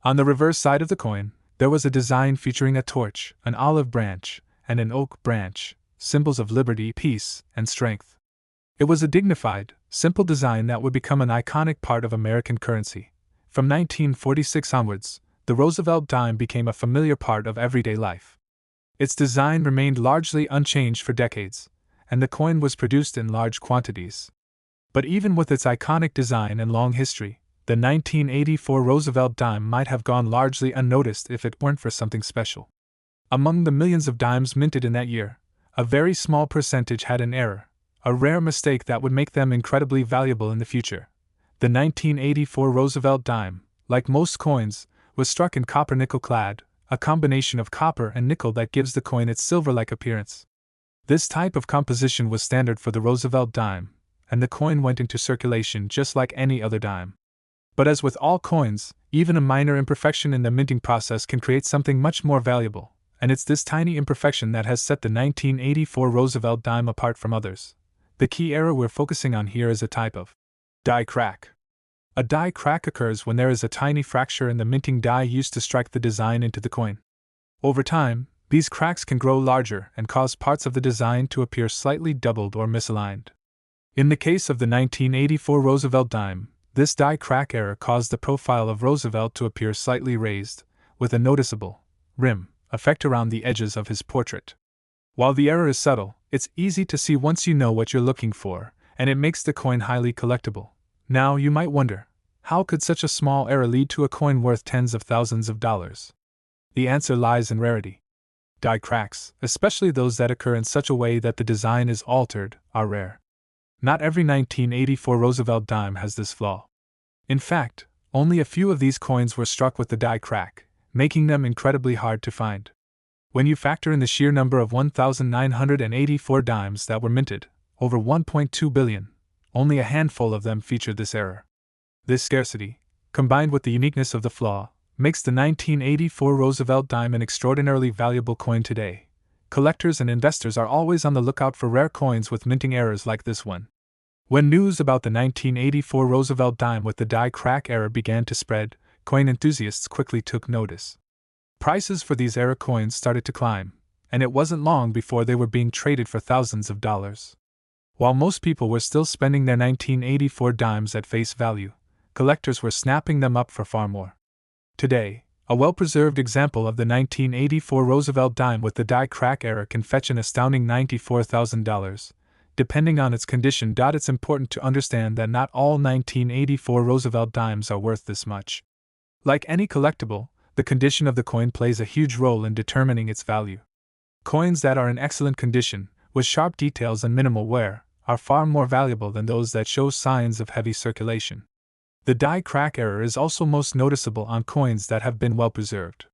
On the reverse side of the coin, there was a design featuring a torch, an olive branch, and an oak branch, symbols of liberty, peace, and strength. It was a dignified, simple design that would become an iconic part of American currency. From 1946 onwards, the Roosevelt dime became a familiar part of everyday life. Its design remained largely unchanged for decades, and the coin was produced in large quantities. But even with its iconic design and long history, the 1984 Roosevelt dime might have gone largely unnoticed if it weren't for something special. Among the millions of dimes minted in that year, a very small percentage had an error, a rare mistake that would make them incredibly valuable in the future. The 1984 Roosevelt dime, like most coins, was struck in copper nickel clad, a combination of copper and nickel that gives the coin its silver-like appearance. This type of composition was standard for the Roosevelt dime, and the coin went into circulation just like any other dime. But as with all coins, even a minor imperfection in the minting process can create something much more valuable, and it's this tiny imperfection that has set the 1984 Roosevelt dime apart from others. The key error we're focusing on here is a type of die crack. A die crack occurs when there is a tiny fracture in the minting die used to strike the design into the coin. Over time, these cracks can grow larger and cause parts of the design to appear slightly doubled or misaligned. In the case of the 1984 Roosevelt dime, this die crack error caused the profile of Roosevelt to appear slightly raised, with a noticeable rim effect around the edges of his portrait. While the error is subtle, it's easy to see once you know what you're looking for, and it makes the coin highly collectible. Now you might wonder, how could such a small error lead to a coin worth tens of thousands of dollars? The answer lies in rarity. Die cracks, especially those that occur in such a way that the design is altered, are rare. Not every 1984 Roosevelt dime has this flaw. In fact, only a few of these coins were struck with the die crack, making them incredibly hard to find. When you factor in the sheer number of 1,984 dimes that were minted, over 1.2 billion, only a handful of them featured this error. This scarcity, combined with the uniqueness of the flaw, makes the 1984 Roosevelt dime an extraordinarily valuable coin today. Collectors and investors are always on the lookout for rare coins with minting errors like this one. When news about the 1984 Roosevelt dime with the die crack error began to spread, coin enthusiasts quickly took notice. Prices for these error coins started to climb, and it wasn't long before they were being traded for thousands of dollars. While most people were still spending their 1984 dimes at face value, collectors were snapping them up for far more. Today, a well-preserved example of the 1984 Roosevelt dime with the die crack error can fetch an astounding $94,000, depending on its condition. It's important to understand that not all 1984 Roosevelt dimes are worth this much. Like any collectible, the condition of the coin plays a huge role in determining its value. Coins that are in excellent condition, with sharp details and minimal wear, are far more valuable than those that show signs of heavy circulation. The die crack error is also most noticeable on coins that have been well preserved.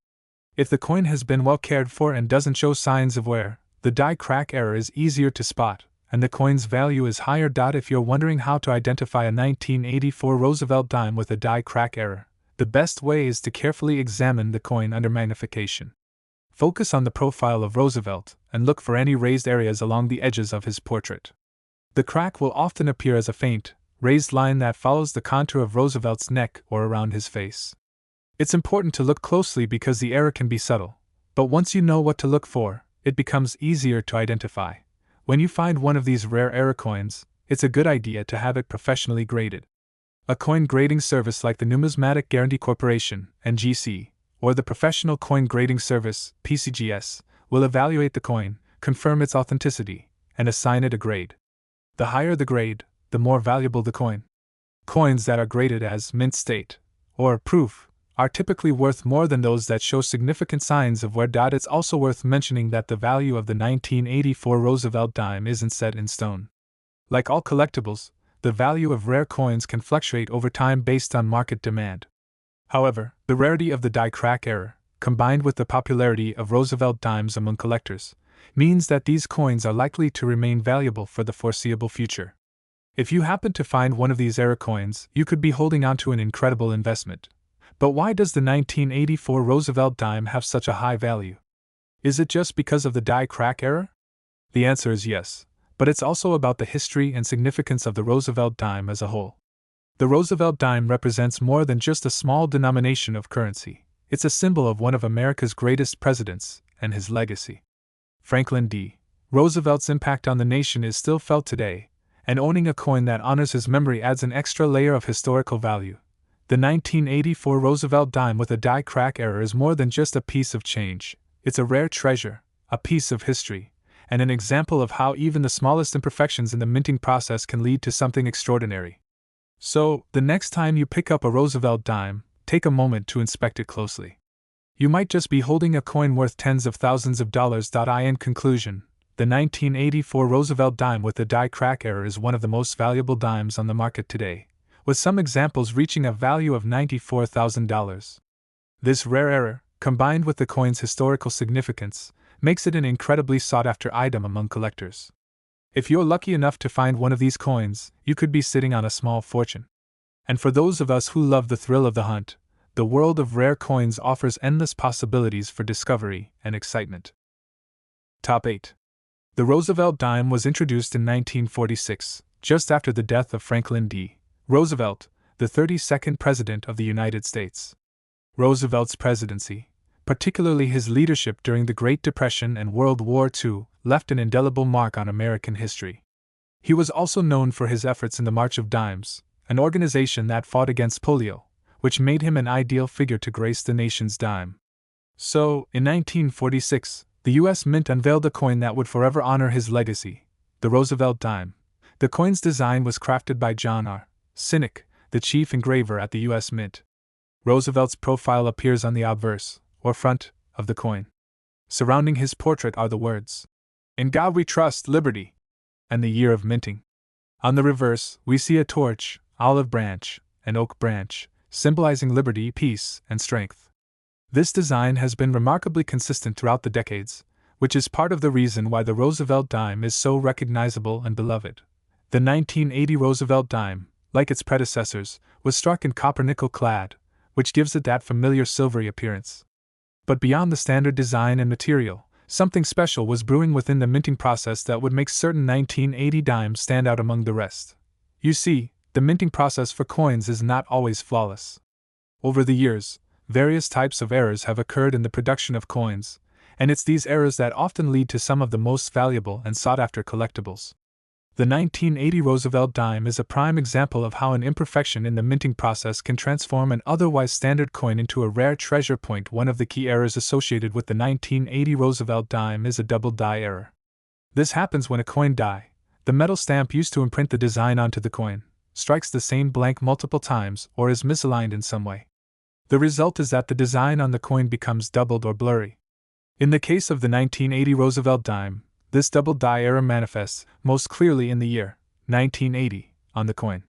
If the coin has been well cared for and doesn't show signs of wear, the die crack error is easier to spot, and the coin's value is higher. If you're wondering how to identify a 1984 Roosevelt dime with a die crack error, the best way is to carefully examine the coin under magnification. Focus on the profile of Roosevelt and look for any raised areas along the edges of his portrait. The crack will often appear as a faint, raised line that follows the contour of Roosevelt's neck or around his face. It's important to look closely because the error can be subtle, but once you know what to look for, it becomes easier to identify. When you find one of these rare error coins, it's a good idea to have it professionally graded. A coin grading service like the Numismatic Guarantee Corporation, NGC, or the Professional Coin Grading Service, PCGS, will evaluate the coin, confirm its authenticity, and assign it a grade. The higher the grade, the more valuable the coin. Coins that are graded as mint state, or proof, are typically worth more than those that show significant signs of wear. It's also worth mentioning that the value of the 1984 Roosevelt dime isn't set in stone. Like all collectibles, the value of rare coins can fluctuate over time based on market demand. However, the rarity of the die crack error, combined with the popularity of Roosevelt dimes among collectors, means that these coins are likely to remain valuable for the foreseeable future. If you happen to find one of these error coins, you could be holding on to an incredible investment. But why does the 1984 Roosevelt dime have such a high value? Is it just because of the die crack error? The answer is yes, but it's also about the history and significance of the Roosevelt dime as a whole. The Roosevelt dime represents more than just a small denomination of currency. It's a symbol of one of America's greatest presidents and his legacy. Franklin D. Roosevelt's impact on the nation is still felt today, and owning a coin that honors his memory adds an extra layer of historical value. The 1984 Roosevelt dime with a die crack error is more than just a piece of change. It's a rare treasure, a piece of history, and an example of how even the smallest imperfections in the minting process can lead to something extraordinary. So, the next time you pick up a Roosevelt dime, take a moment to inspect it closely. You might just be holding a coin worth tens of thousands of dollars. In conclusion, The 1984 Roosevelt dime with the die crack error is one of the most valuable dimes on the market today, with some examples reaching a value of $94,000. This rare error, combined with the coin's historical significance, makes it an incredibly sought-after item among collectors. If you're lucky enough to find one of these coins, you could be sitting on a small fortune. And for those of us who love the thrill of the hunt, the world of rare coins offers endless possibilities for discovery and excitement. Top 8. The Roosevelt dime was introduced in 1946, just after the death of Franklin D. Roosevelt, the 32nd President of the United States. Roosevelt's presidency, particularly his leadership during the Great Depression and World War II, left an indelible mark on American history. He was also known for his efforts in the March of Dimes, an organization that fought against polio, which made him an ideal figure to grace the nation's dime. So, in 1946, the U.S. Mint unveiled a coin that would forever honor his legacy, the Roosevelt dime. The coin's design was crafted by John R. Sinek, the chief engraver at the U.S. Mint. Roosevelt's profile appears on the obverse, or front, of the coin. Surrounding his portrait are the words, "In God we trust, liberty," and the year of minting. On the reverse, we see a torch, olive branch, and oak branch, symbolizing liberty, peace, and strength. This design has been remarkably consistent throughout the decades, which is part of the reason why the Roosevelt dime is so recognizable and beloved. The 1980 Roosevelt dime, like its predecessors, was struck in copper-nickel clad, which gives it that familiar silvery appearance. But beyond the standard design and material, something special was brewing within the minting process that would make certain 1980 dimes stand out among the rest. You see, the minting process for coins is not always flawless. Over the years, various types of errors have occurred in the production of coins, and it's these errors that often lead to some of the most valuable and sought-after collectibles. The 1980 Roosevelt dime is a prime example of how an imperfection in the minting process can transform an otherwise standard coin into a rare treasure point. One of the key errors associated with the 1980 Roosevelt dime is a double die error. This happens when a coin die, the metal stamp used to imprint the design onto the coin, strikes the same blank multiple times or is misaligned in some way. The result is that the design on the coin becomes doubled or blurry. In the case of the 1980 Roosevelt dime, this double die error manifests most clearly in the year 1980 on the coin.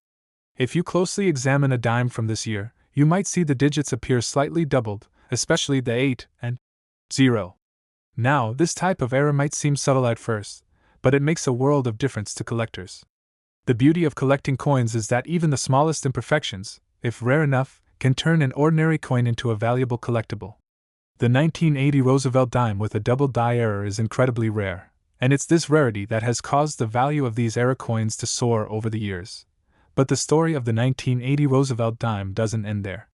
If you closely examine a dime from this year, you might see the digits appear slightly doubled, especially the 8 and 0. Now, this type of error might seem subtle at first, but it makes a world of difference to collectors. The beauty of collecting coins is that even the smallest imperfections, if rare enough, can turn an ordinary coin into a valuable collectible. The 1980 Roosevelt dime with a double die error is incredibly rare, and it's this rarity that has caused the value of these error coins to soar over the years. But the story of the 1980 Roosevelt dime doesn't end there.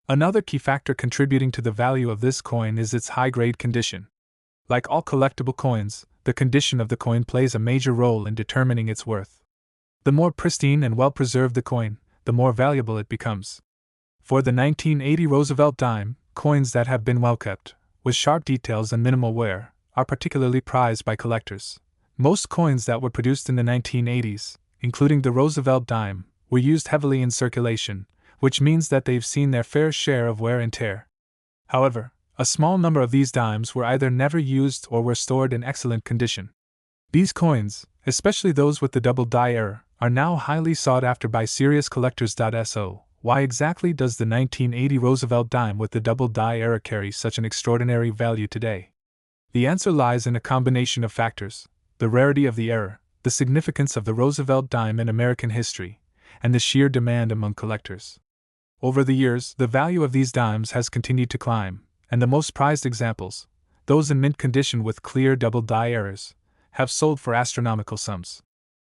Another key factor contributing to the value of this coin is its high-grade condition. Like all collectible coins, the condition of the coin plays a major role in determining its worth. The more pristine and well-preserved the coin, the more valuable it becomes. For the 1980 Roosevelt dime, coins that have been well-kept, with sharp details and minimal wear, are particularly prized by collectors. Most coins that were produced in the 1980s, including the Roosevelt dime, were used heavily in circulation, which means that they've seen their fair share of wear and tear. However, a small number of these dimes were either never used or were stored in excellent condition. These coins, especially those with the double die error, are now highly sought after by serious collectors. So, why exactly does the 1980 Roosevelt dime with the double die error carry such an extraordinary value today? The answer lies in a combination of factors: the rarity of the error, the significance of the Roosevelt dime in American history, and the sheer demand among collectors. Over the years, the value of these dimes has continued to climb, and the most prized examples, those in mint condition with clear double die errors, have sold for astronomical sums.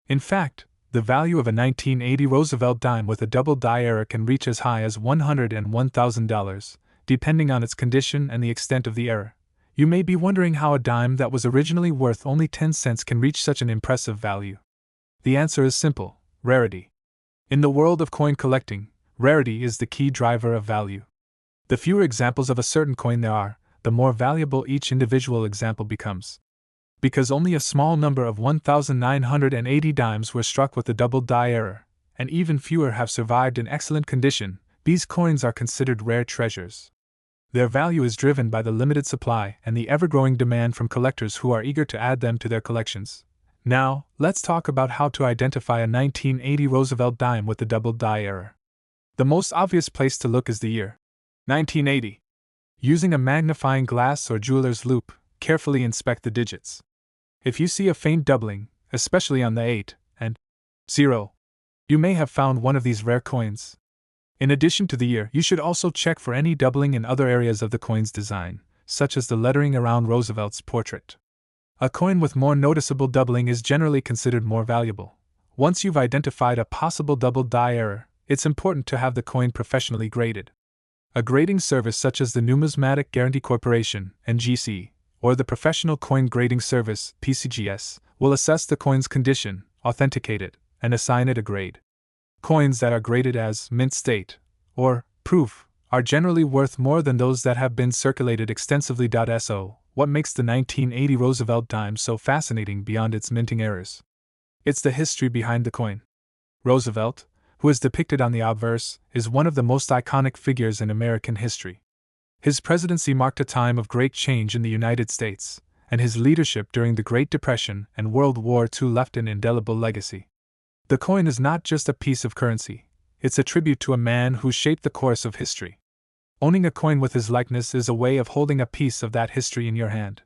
In fact, the value of a 1980 Roosevelt dime with a double die error can reach as high as $101,000, depending on its condition and the extent of the error. You may be wondering how a dime that was originally worth only 10 cents can reach such an impressive value. The answer is simple: rarity. In the world of coin collecting, rarity is the key driver of value. The fewer examples of a certain coin there are, the more valuable each individual example becomes. Because only a small number of 1,980 dimes were struck with a double die error, and even fewer have survived in excellent condition, these coins are considered rare treasures. Their value is driven by the limited supply and the ever-growing demand from collectors who are eager to add them to their collections. Now, let's talk about how to identify a 1980 Roosevelt dime with the double die error. The most obvious place to look is the year 1980. Using a magnifying glass or jeweler's loupe, carefully inspect the digits. If you see a faint doubling, especially on the 8 and 0, you may have found one of these rare coins. In addition to the year, you should also check for any doubling in other areas of the coin's design, such as the lettering around Roosevelt's portrait. A coin with more noticeable doubling is generally considered more valuable. Once you've identified a possible double die error, it's important to have the coin professionally graded. A grading service such as the Numismatic Guarantee Corporation, NGC, or the Professional Coin Grading Service, PCGS, will assess the coin's condition, authenticate it, and assign it a grade. Coins that are graded as mint state, or proof, are generally worth more than those that have been circulated extensively. So, what makes the 1980 Roosevelt dime so fascinating beyond its minting errors? It's the history behind the coin. Roosevelt, who is depicted on the obverse, is one of the most iconic figures in American history. His presidency marked a time of great change in the United States, and his leadership during the Great Depression and World War II left an indelible legacy. The coin is not just a piece of currency, it's a tribute to a man who shaped the course of history. Owning a coin with his likeness is a way of holding a piece of that history in your hand.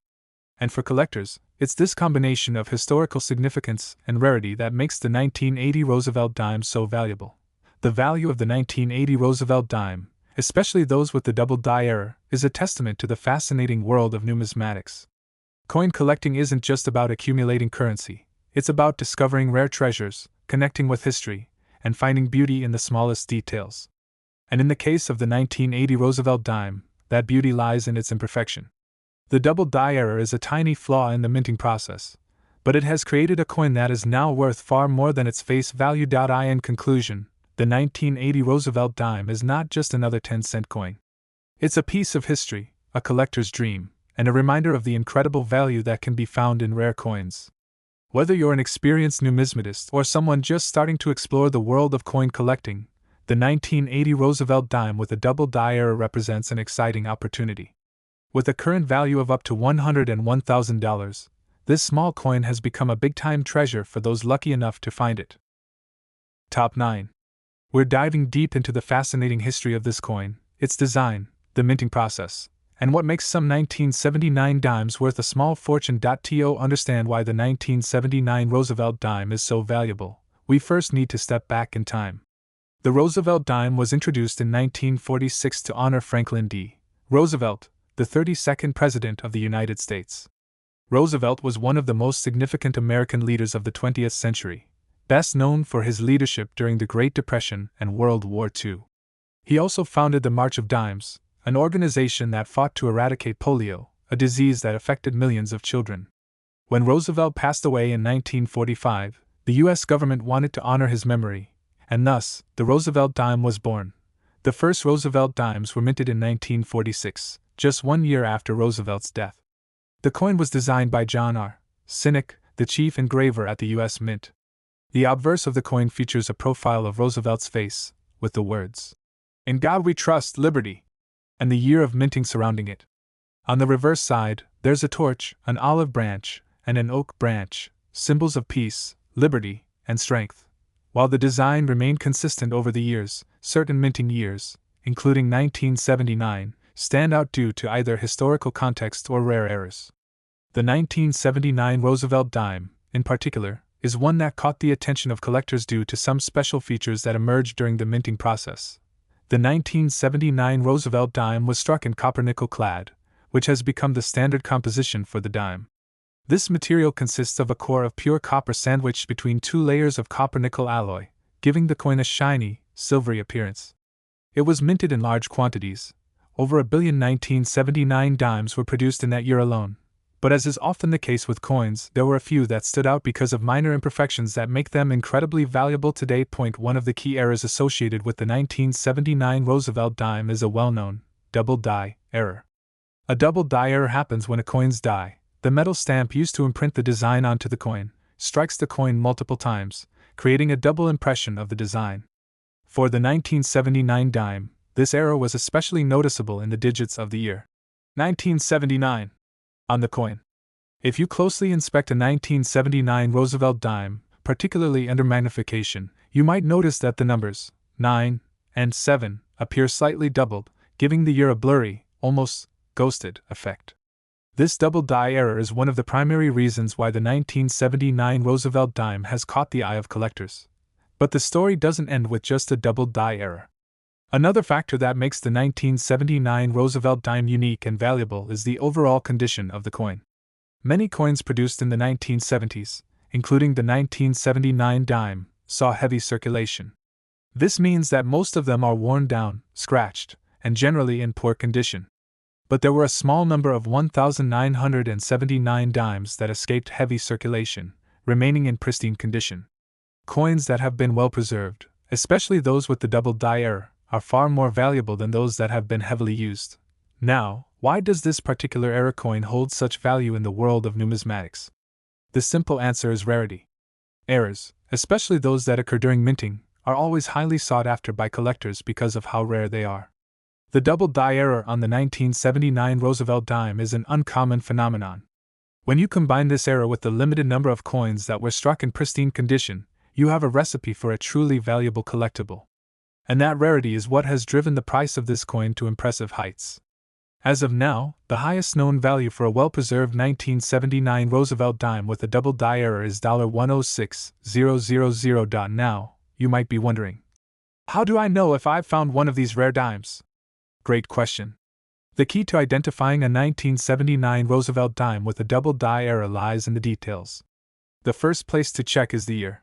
And for collectors, it's this combination of historical significance and rarity that makes the 1980 Roosevelt dime so valuable. The value of the 1980 Roosevelt dime, especially those with the double die error, is a testament to the fascinating world of numismatics. Coin collecting isn't just about accumulating currency, it's about discovering rare treasures, connecting with history, and finding beauty in the smallest details. And in the case of the 1980 Roosevelt dime, that beauty lies in its imperfection. The double die error is a tiny flaw in the minting process, but it has created a coin that is now worth far more than its face value. In conclusion, the 1980 Roosevelt dime is not just another 10-cent coin. It's a piece of history, a collector's dream, and a reminder of the incredible value that can be found in rare coins. Whether you're an experienced numismatist or someone just starting to explore the world of coin collecting, the 1980 Roosevelt dime with a double die error represents an exciting opportunity. With a current value of up to $101,000, this small coin has become a big-time treasure for those lucky enough to find it. Top 9. We're diving deep into the fascinating history of this coin, its design, the minting process, and what makes some 1979 dimes worth a small fortune. To understand why the 1979 Roosevelt dime is so valuable, we first need to step back in time. The Roosevelt dime was introduced in 1946 to honor Franklin D. Roosevelt, the 32nd President of the United States. Roosevelt was one of the most significant American leaders of the 20th century, best known for his leadership during the Great Depression and World War II. He also founded the March of Dimes, an organization that fought to eradicate polio, a disease that affected millions of children. When Roosevelt passed away in 1945, the U.S. government wanted to honor his memory, and thus, the Roosevelt dime was born. The first Roosevelt dimes were minted in 1946, just 1 year after Roosevelt's death. The coin was designed by John R. Sinek, the chief engraver at the U.S. Mint. The obverse of the coin features a profile of Roosevelt's face, with the words, "In God We Trust, Liberty," and the year of minting surrounding it. On the reverse side, there's a torch, an olive branch, and an oak branch, symbols of peace, liberty, and strength. While the design remained consistent over the years, certain minting years, including 1979, stand out due to either historical context or rare errors. The 1979 Roosevelt dime, in particular, is one that caught the attention of collectors due to some special features that emerged during the minting process. The 1979 Roosevelt dime was struck in copper-nickel clad, which has become the standard composition for the dime. This material consists of a core of pure copper sandwiched between two layers of copper-nickel alloy, giving the coin a shiny, silvery appearance. It was minted in large quantities. Over 1 billion 1979 dimes were produced in that year alone. But as is often the case with coins, there were a few that stood out because of minor imperfections that make them incredibly valuable today. One of the key errors associated with the 1979 Roosevelt dime is a well-known double die error. A double die error happens when a coin's die, the metal stamp used to imprint the design onto the coin, strikes the coin multiple times, creating a double impression of the design. For the 1979 dime, This error was especially noticeable in the digits of the year 1979 on the coin. If you closely inspect a 1979 Roosevelt dime, particularly under magnification, you might notice that the numbers 9 and 7 appear slightly doubled, giving the year a blurry, almost ghosted effect. This double die error is one of the primary reasons why the 1979 Roosevelt dime has caught the eye of collectors. But the story doesn't end with just a double die error. Another factor that makes the 1979 Roosevelt dime unique and valuable is the overall condition of the coin. Many coins produced in the 1970s, including the 1979 dime, saw heavy circulation. This means that most of them are worn down, scratched, and generally in poor condition. But there were a small number of 1,979 dimes that escaped heavy circulation, remaining in pristine condition. Coins that have been well preserved, especially those with the double die error, are far more valuable than those that have been heavily used. Now, why does this particular error coin hold such value in the world of numismatics? The simple answer is rarity. Errors, especially those that occur during minting, are always highly sought after by collectors because of how rare they are. The double die error on the 1979 Roosevelt dime is an uncommon phenomenon. When you combine this error with the limited number of coins that were struck in pristine condition, you have a recipe for a truly valuable collectible. And that rarity is what has driven the price of this coin to impressive heights. As of now, the highest known value for a well-preserved 1979 Roosevelt dime with a double die error is $106,000. Now, you might be wondering, how do I know if I've found one of these rare dimes? Great question. The key to identifying a 1979 Roosevelt dime with a double die error lies in the details. The first place to check is the year.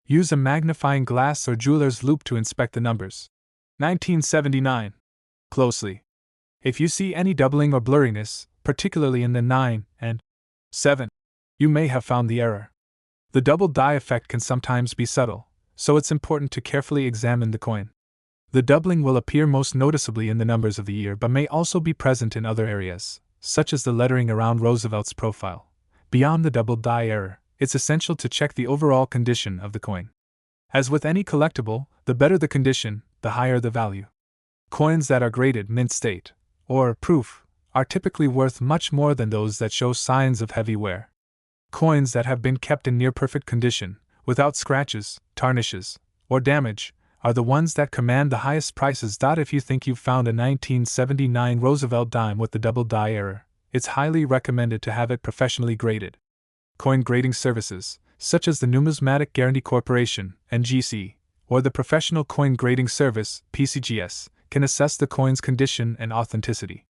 Use a magnifying glass or jeweler's loupe to inspect the numbers. 1979. Closely. If you see any doubling or blurriness, particularly in the 9 and 7, you may have found the error. The double die effect can sometimes be subtle, so it's important to carefully examine the coin. The doubling will appear most noticeably in the numbers of the year but may also be present in other areas, such as the lettering around Roosevelt's profile. Beyond the double die error, it's essential to check the overall condition of the coin. As with any collectible, the better the condition, the higher the value. Coins that are graded mint state, or proof, are typically worth much more than those that show signs of heavy wear. Coins that have been kept in near-perfect condition, without scratches, tarnishes, or damage, are the ones that command the highest prices. If you think you've found a 1979 Roosevelt dime with the double die error, it's highly recommended to have it professionally graded. Coin grading services, such as the Numismatic Guarantee Corporation, NGC, or the Professional Coin Grading Service, PCGS, can assess the coin's condition and authenticity.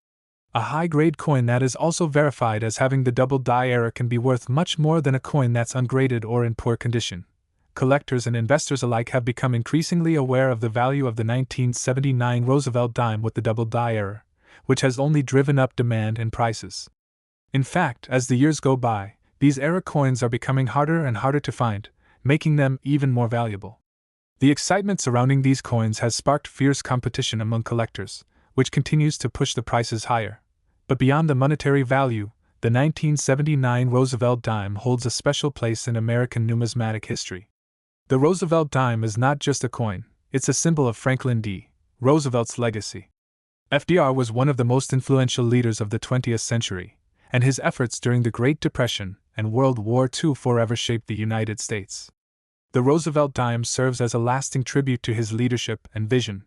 A high-grade coin that is also verified as having the double die error can be worth much more than a coin that's ungraded or in poor condition. Collectors and investors alike have become increasingly aware of the value of the 1979 Roosevelt dime with the double die error, which has only driven up demand and prices. In fact, as the years go by, these error coins are becoming harder and harder to find, making them even more valuable. The excitement surrounding these coins has sparked fierce competition among collectors, which continues to push the prices higher. But beyond the monetary value, the 1979 Roosevelt dime holds a special place in American numismatic history. The Roosevelt dime is not just a coin, it's a symbol of Franklin D. Roosevelt's legacy. FDR was one of the most influential leaders of the 20th century, and his efforts during the Great Depression and World War II forever shaped the United States. The Roosevelt dime serves as a lasting tribute to his leadership and vision.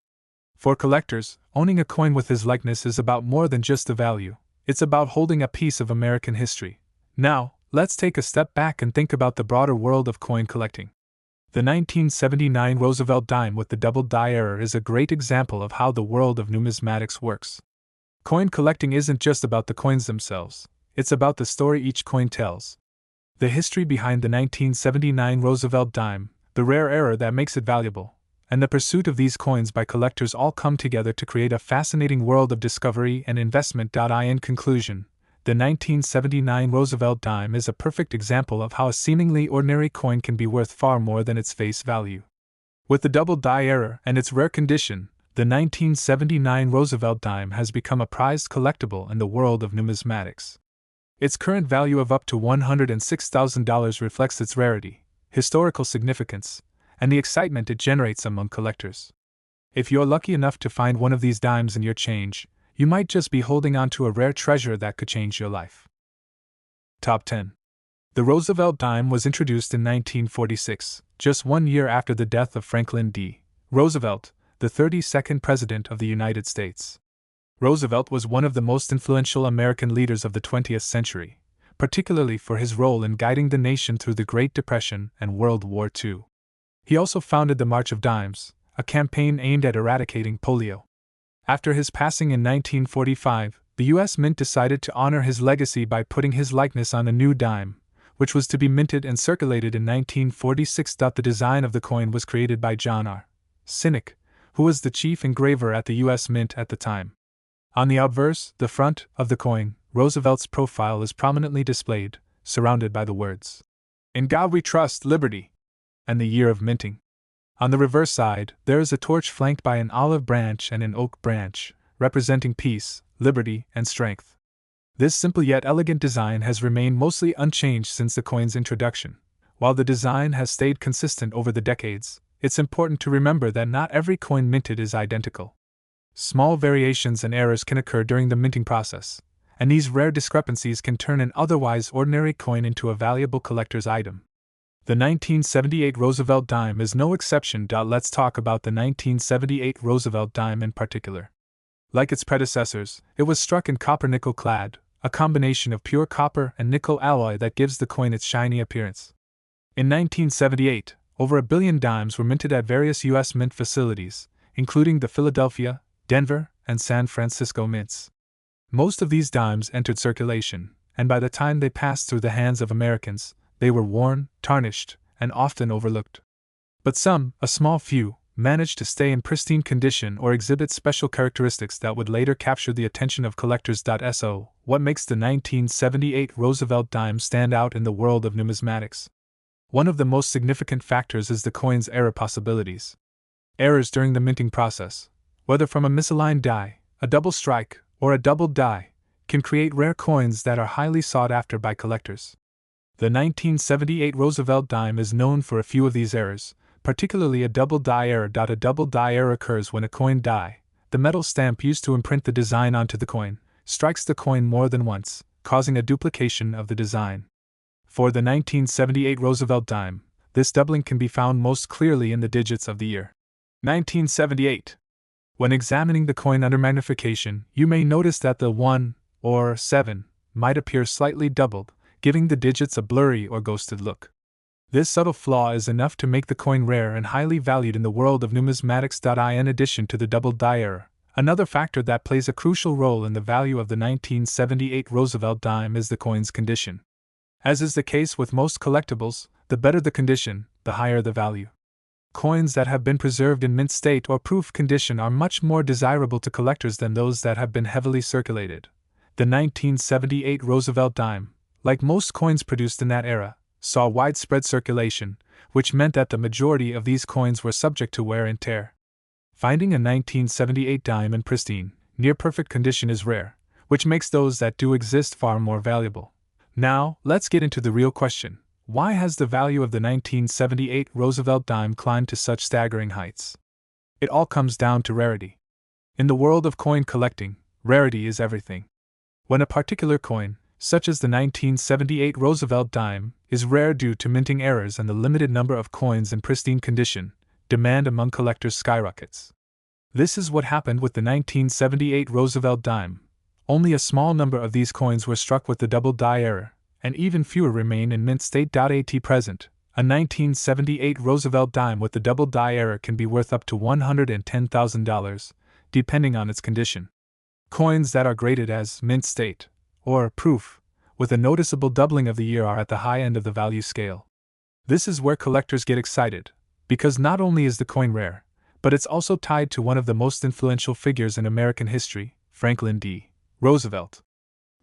For collectors, owning a coin with his likeness is about more than just the value, it's about holding a piece of American history. Now, let's take a step back and think about the broader world of coin collecting. The 1979 Roosevelt dime with the double die error is a great example of how the world of numismatics works. Coin collecting isn't just about the coins themselves, it's about the story each coin tells. The history behind the 1979 Roosevelt dime, the rare error that makes it valuable, and the pursuit of these coins by collectors all come together to create a fascinating world of discovery and investment. In conclusion, the 1979 Roosevelt dime is a perfect example of how a seemingly ordinary coin can be worth far more than its face value. With the double die error and its rare condition, the 1979 Roosevelt dime has become a prized collectible in the world of numismatics. Its current value of up to $106,000 reflects its rarity, historical significance, and the excitement it generates among collectors. If you're lucky enough to find one of these dimes in your change, you might just be holding on to a rare treasure that could change your life. Top 10. The Roosevelt dime was introduced in 1946, just 1 year after the death of Franklin D. Roosevelt, the 32nd President of the United States. Roosevelt was one of the most influential American leaders of the 20th century, particularly for his role in guiding the nation through the Great Depression and World War II. He also founded the March of Dimes, a campaign aimed at eradicating polio. After his passing in 1945, the U.S. Mint decided to honor his legacy by putting his likeness on a new dime, which was to be minted and circulated in 1946. The design of the coin was created by John R. Sinek, who was the chief engraver at the U.S. Mint at the time. On the obverse, the front, of the coin, Roosevelt's profile is prominently displayed, surrounded by the words, "In God We Trust, Liberty," and the year of minting. On the reverse side, there is a torch flanked by an olive branch and an oak branch, representing peace, liberty, and strength. This simple yet elegant design has remained mostly unchanged since the coin's introduction. While the design has stayed consistent over the decades, it's important to remember that not every coin minted is identical. Small variations and errors can occur during the minting process, and these rare discrepancies can turn an otherwise ordinary coin into a valuable collector's item. The 1978 Roosevelt dime is no exception. Let's talk about the 1978 Roosevelt dime in particular. Like its predecessors, it was struck in copper-nickel clad, a combination of pure copper and nickel alloy that gives the coin its shiny appearance. In 1978, over 1 billion dimes were minted at various U.S. mint facilities, including the Philadelphia, Denver, and San Francisco mints. Most of these dimes entered circulation, and by the time they passed through the hands of Americans, they were worn, tarnished, and often overlooked. But some, a small few, managed to stay in pristine condition or exhibit special characteristics that would later capture the attention of collectors. So, what makes the 1978 Roosevelt dime stand out in the world of numismatics? One of the most significant factors is the coin's error possibilities. Errors during the minting process, whether from a misaligned die, a double strike, or a doubled die, can create rare coins that are highly sought after by collectors. The 1978 Roosevelt dime is known for a few of these errors, particularly a double die error. A double die error occurs when a coin die, the metal stamp used to imprint the design onto the coin, strikes the coin more than once, causing a duplication of the design. For the 1978 Roosevelt dime, this doubling can be found most clearly in the digits of the year 1978. When examining the coin under magnification, you may notice that the 1, or 7, might appear slightly doubled, giving the digits a blurry or ghosted look. This subtle flaw is enough to make the coin rare and highly valued in the world of numismatics. In addition to the double die error, another factor that plays a crucial role in the value of the 1978 Roosevelt dime is the coin's condition. As is the case with most collectibles, the better the condition, the higher the value. Coins that have been preserved in mint state or proof condition are much more desirable to collectors than those that have been heavily circulated. The 1978 Roosevelt dime, like most coins produced in that era, saw widespread circulation, which meant that the majority of these coins were subject to wear and tear. Finding a 1978 dime in pristine, near-perfect condition is rare, which makes those that do exist far more valuable. Now, let's get into the real question. Why has the value of the 1978 Roosevelt dime climbed to such staggering heights? It all comes down to rarity. In the world of coin collecting, rarity is everything. When a particular coin, such as the 1978 Roosevelt dime, is rare due to minting errors and the limited number of coins in pristine condition, demand among collectors skyrockets. This is what happened with the 1978 Roosevelt dime. Only a small number of these coins were struck with the double die error, and even fewer remain in mint state. At present, a 1978 Roosevelt dime with the double die error can be worth up to $110,000, depending on its condition. Coins that are graded as mint state, or proof, with a noticeable doubling of the year are at the high end of the value scale. This is where collectors get excited, because not only is the coin rare, but it's also tied to one of the most influential figures in American history, Franklin D. Roosevelt.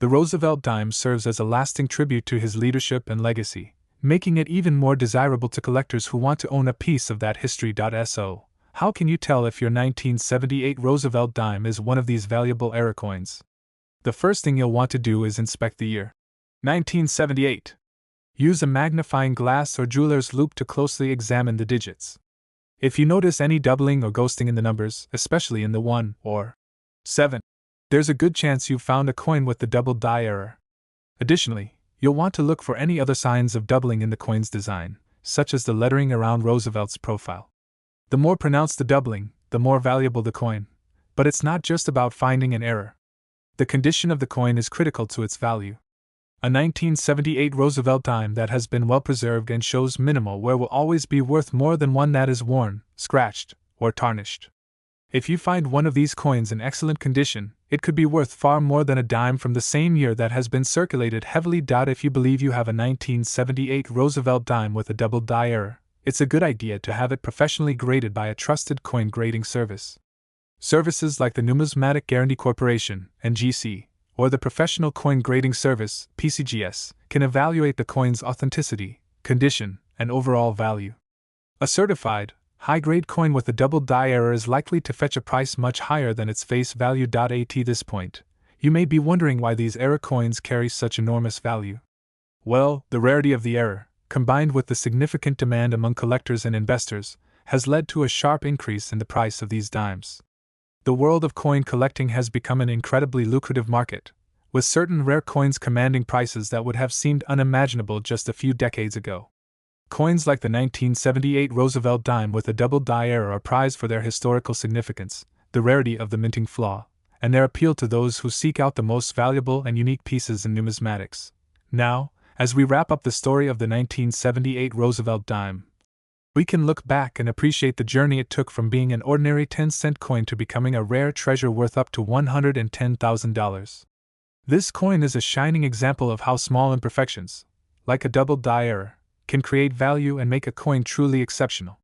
The Roosevelt dime serves as a lasting tribute to his leadership and legacy, making it even more desirable to collectors who want to own a piece of that history. So, how can you tell if your 1978 Roosevelt dime is one of these valuable error coins? The first thing you'll want to do is inspect the year 1978. Use a magnifying glass or jeweler's loupe to closely examine the digits. If you notice any doubling or ghosting in the numbers, especially in the 1 or 7, there's a good chance you've found a coin with the double die error. Additionally, you'll want to look for any other signs of doubling in the coin's design, such as the lettering around Roosevelt's profile. The more pronounced the doubling, the more valuable the coin. But it's not just about finding an error. The condition of the coin is critical to its value. A 1978 Roosevelt dime that has been well preserved and shows minimal wear will always be worth more than one that is worn, scratched, or tarnished. If you find one of these coins in excellent condition, it could be worth far more than a dime from the same year that has been circulated heavily. If you believe you have a 1978 Roosevelt dime with a double die error, it's a good idea to have it professionally graded by a trusted coin grading service. Services like the Numismatic Guarantee Corporation, NGC, or the Professional Coin Grading Service, PCGS, can evaluate the coin's authenticity, condition, and overall value. A certified, high-grade coin with a double die error is likely to fetch a price much higher than its face value. At this point, you may be wondering why these error coins carry such enormous value. Well, the rarity of the error, combined with the significant demand among collectors and investors, has led to a sharp increase in the price of these dimes. The world of coin collecting has become an incredibly lucrative market, with certain rare coins commanding prices that would have seemed unimaginable just a few decades ago. Coins like the 1978 Roosevelt dime with a double die error are prized for their historical significance, the rarity of the minting flaw, and their appeal to those who seek out the most valuable and unique pieces in numismatics. Now, as we wrap up the story of the 1978 Roosevelt dime, we can look back and appreciate the journey it took from being an ordinary 10-cent coin to becoming a rare treasure worth up to $110,000. This coin is a shining example of how small imperfections, like a double die error, can create value and make a coin truly exceptional.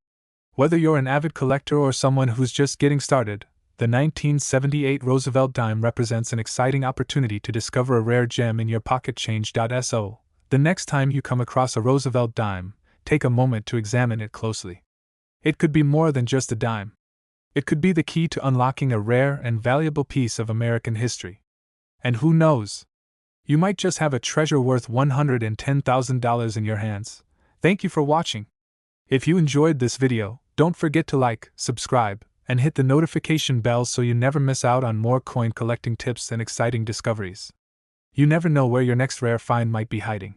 Whether you're an avid collector or someone who's just getting started, the 1978 Roosevelt dime represents an exciting opportunity to discover a rare gem in your pocket. Change.so. The next time you come across a Roosevelt dime, take a moment to examine it closely. It could be more than just a dime. It could be the key to unlocking a rare and valuable piece of American history. And who knows? You might just have a treasure worth $110,000 in your hands. Thank you for watching. If you enjoyed this video, don't forget to like, subscribe, and hit the notification bell so you never miss out on more coin collecting tips and exciting discoveries. You never know where your next rare find might be hiding.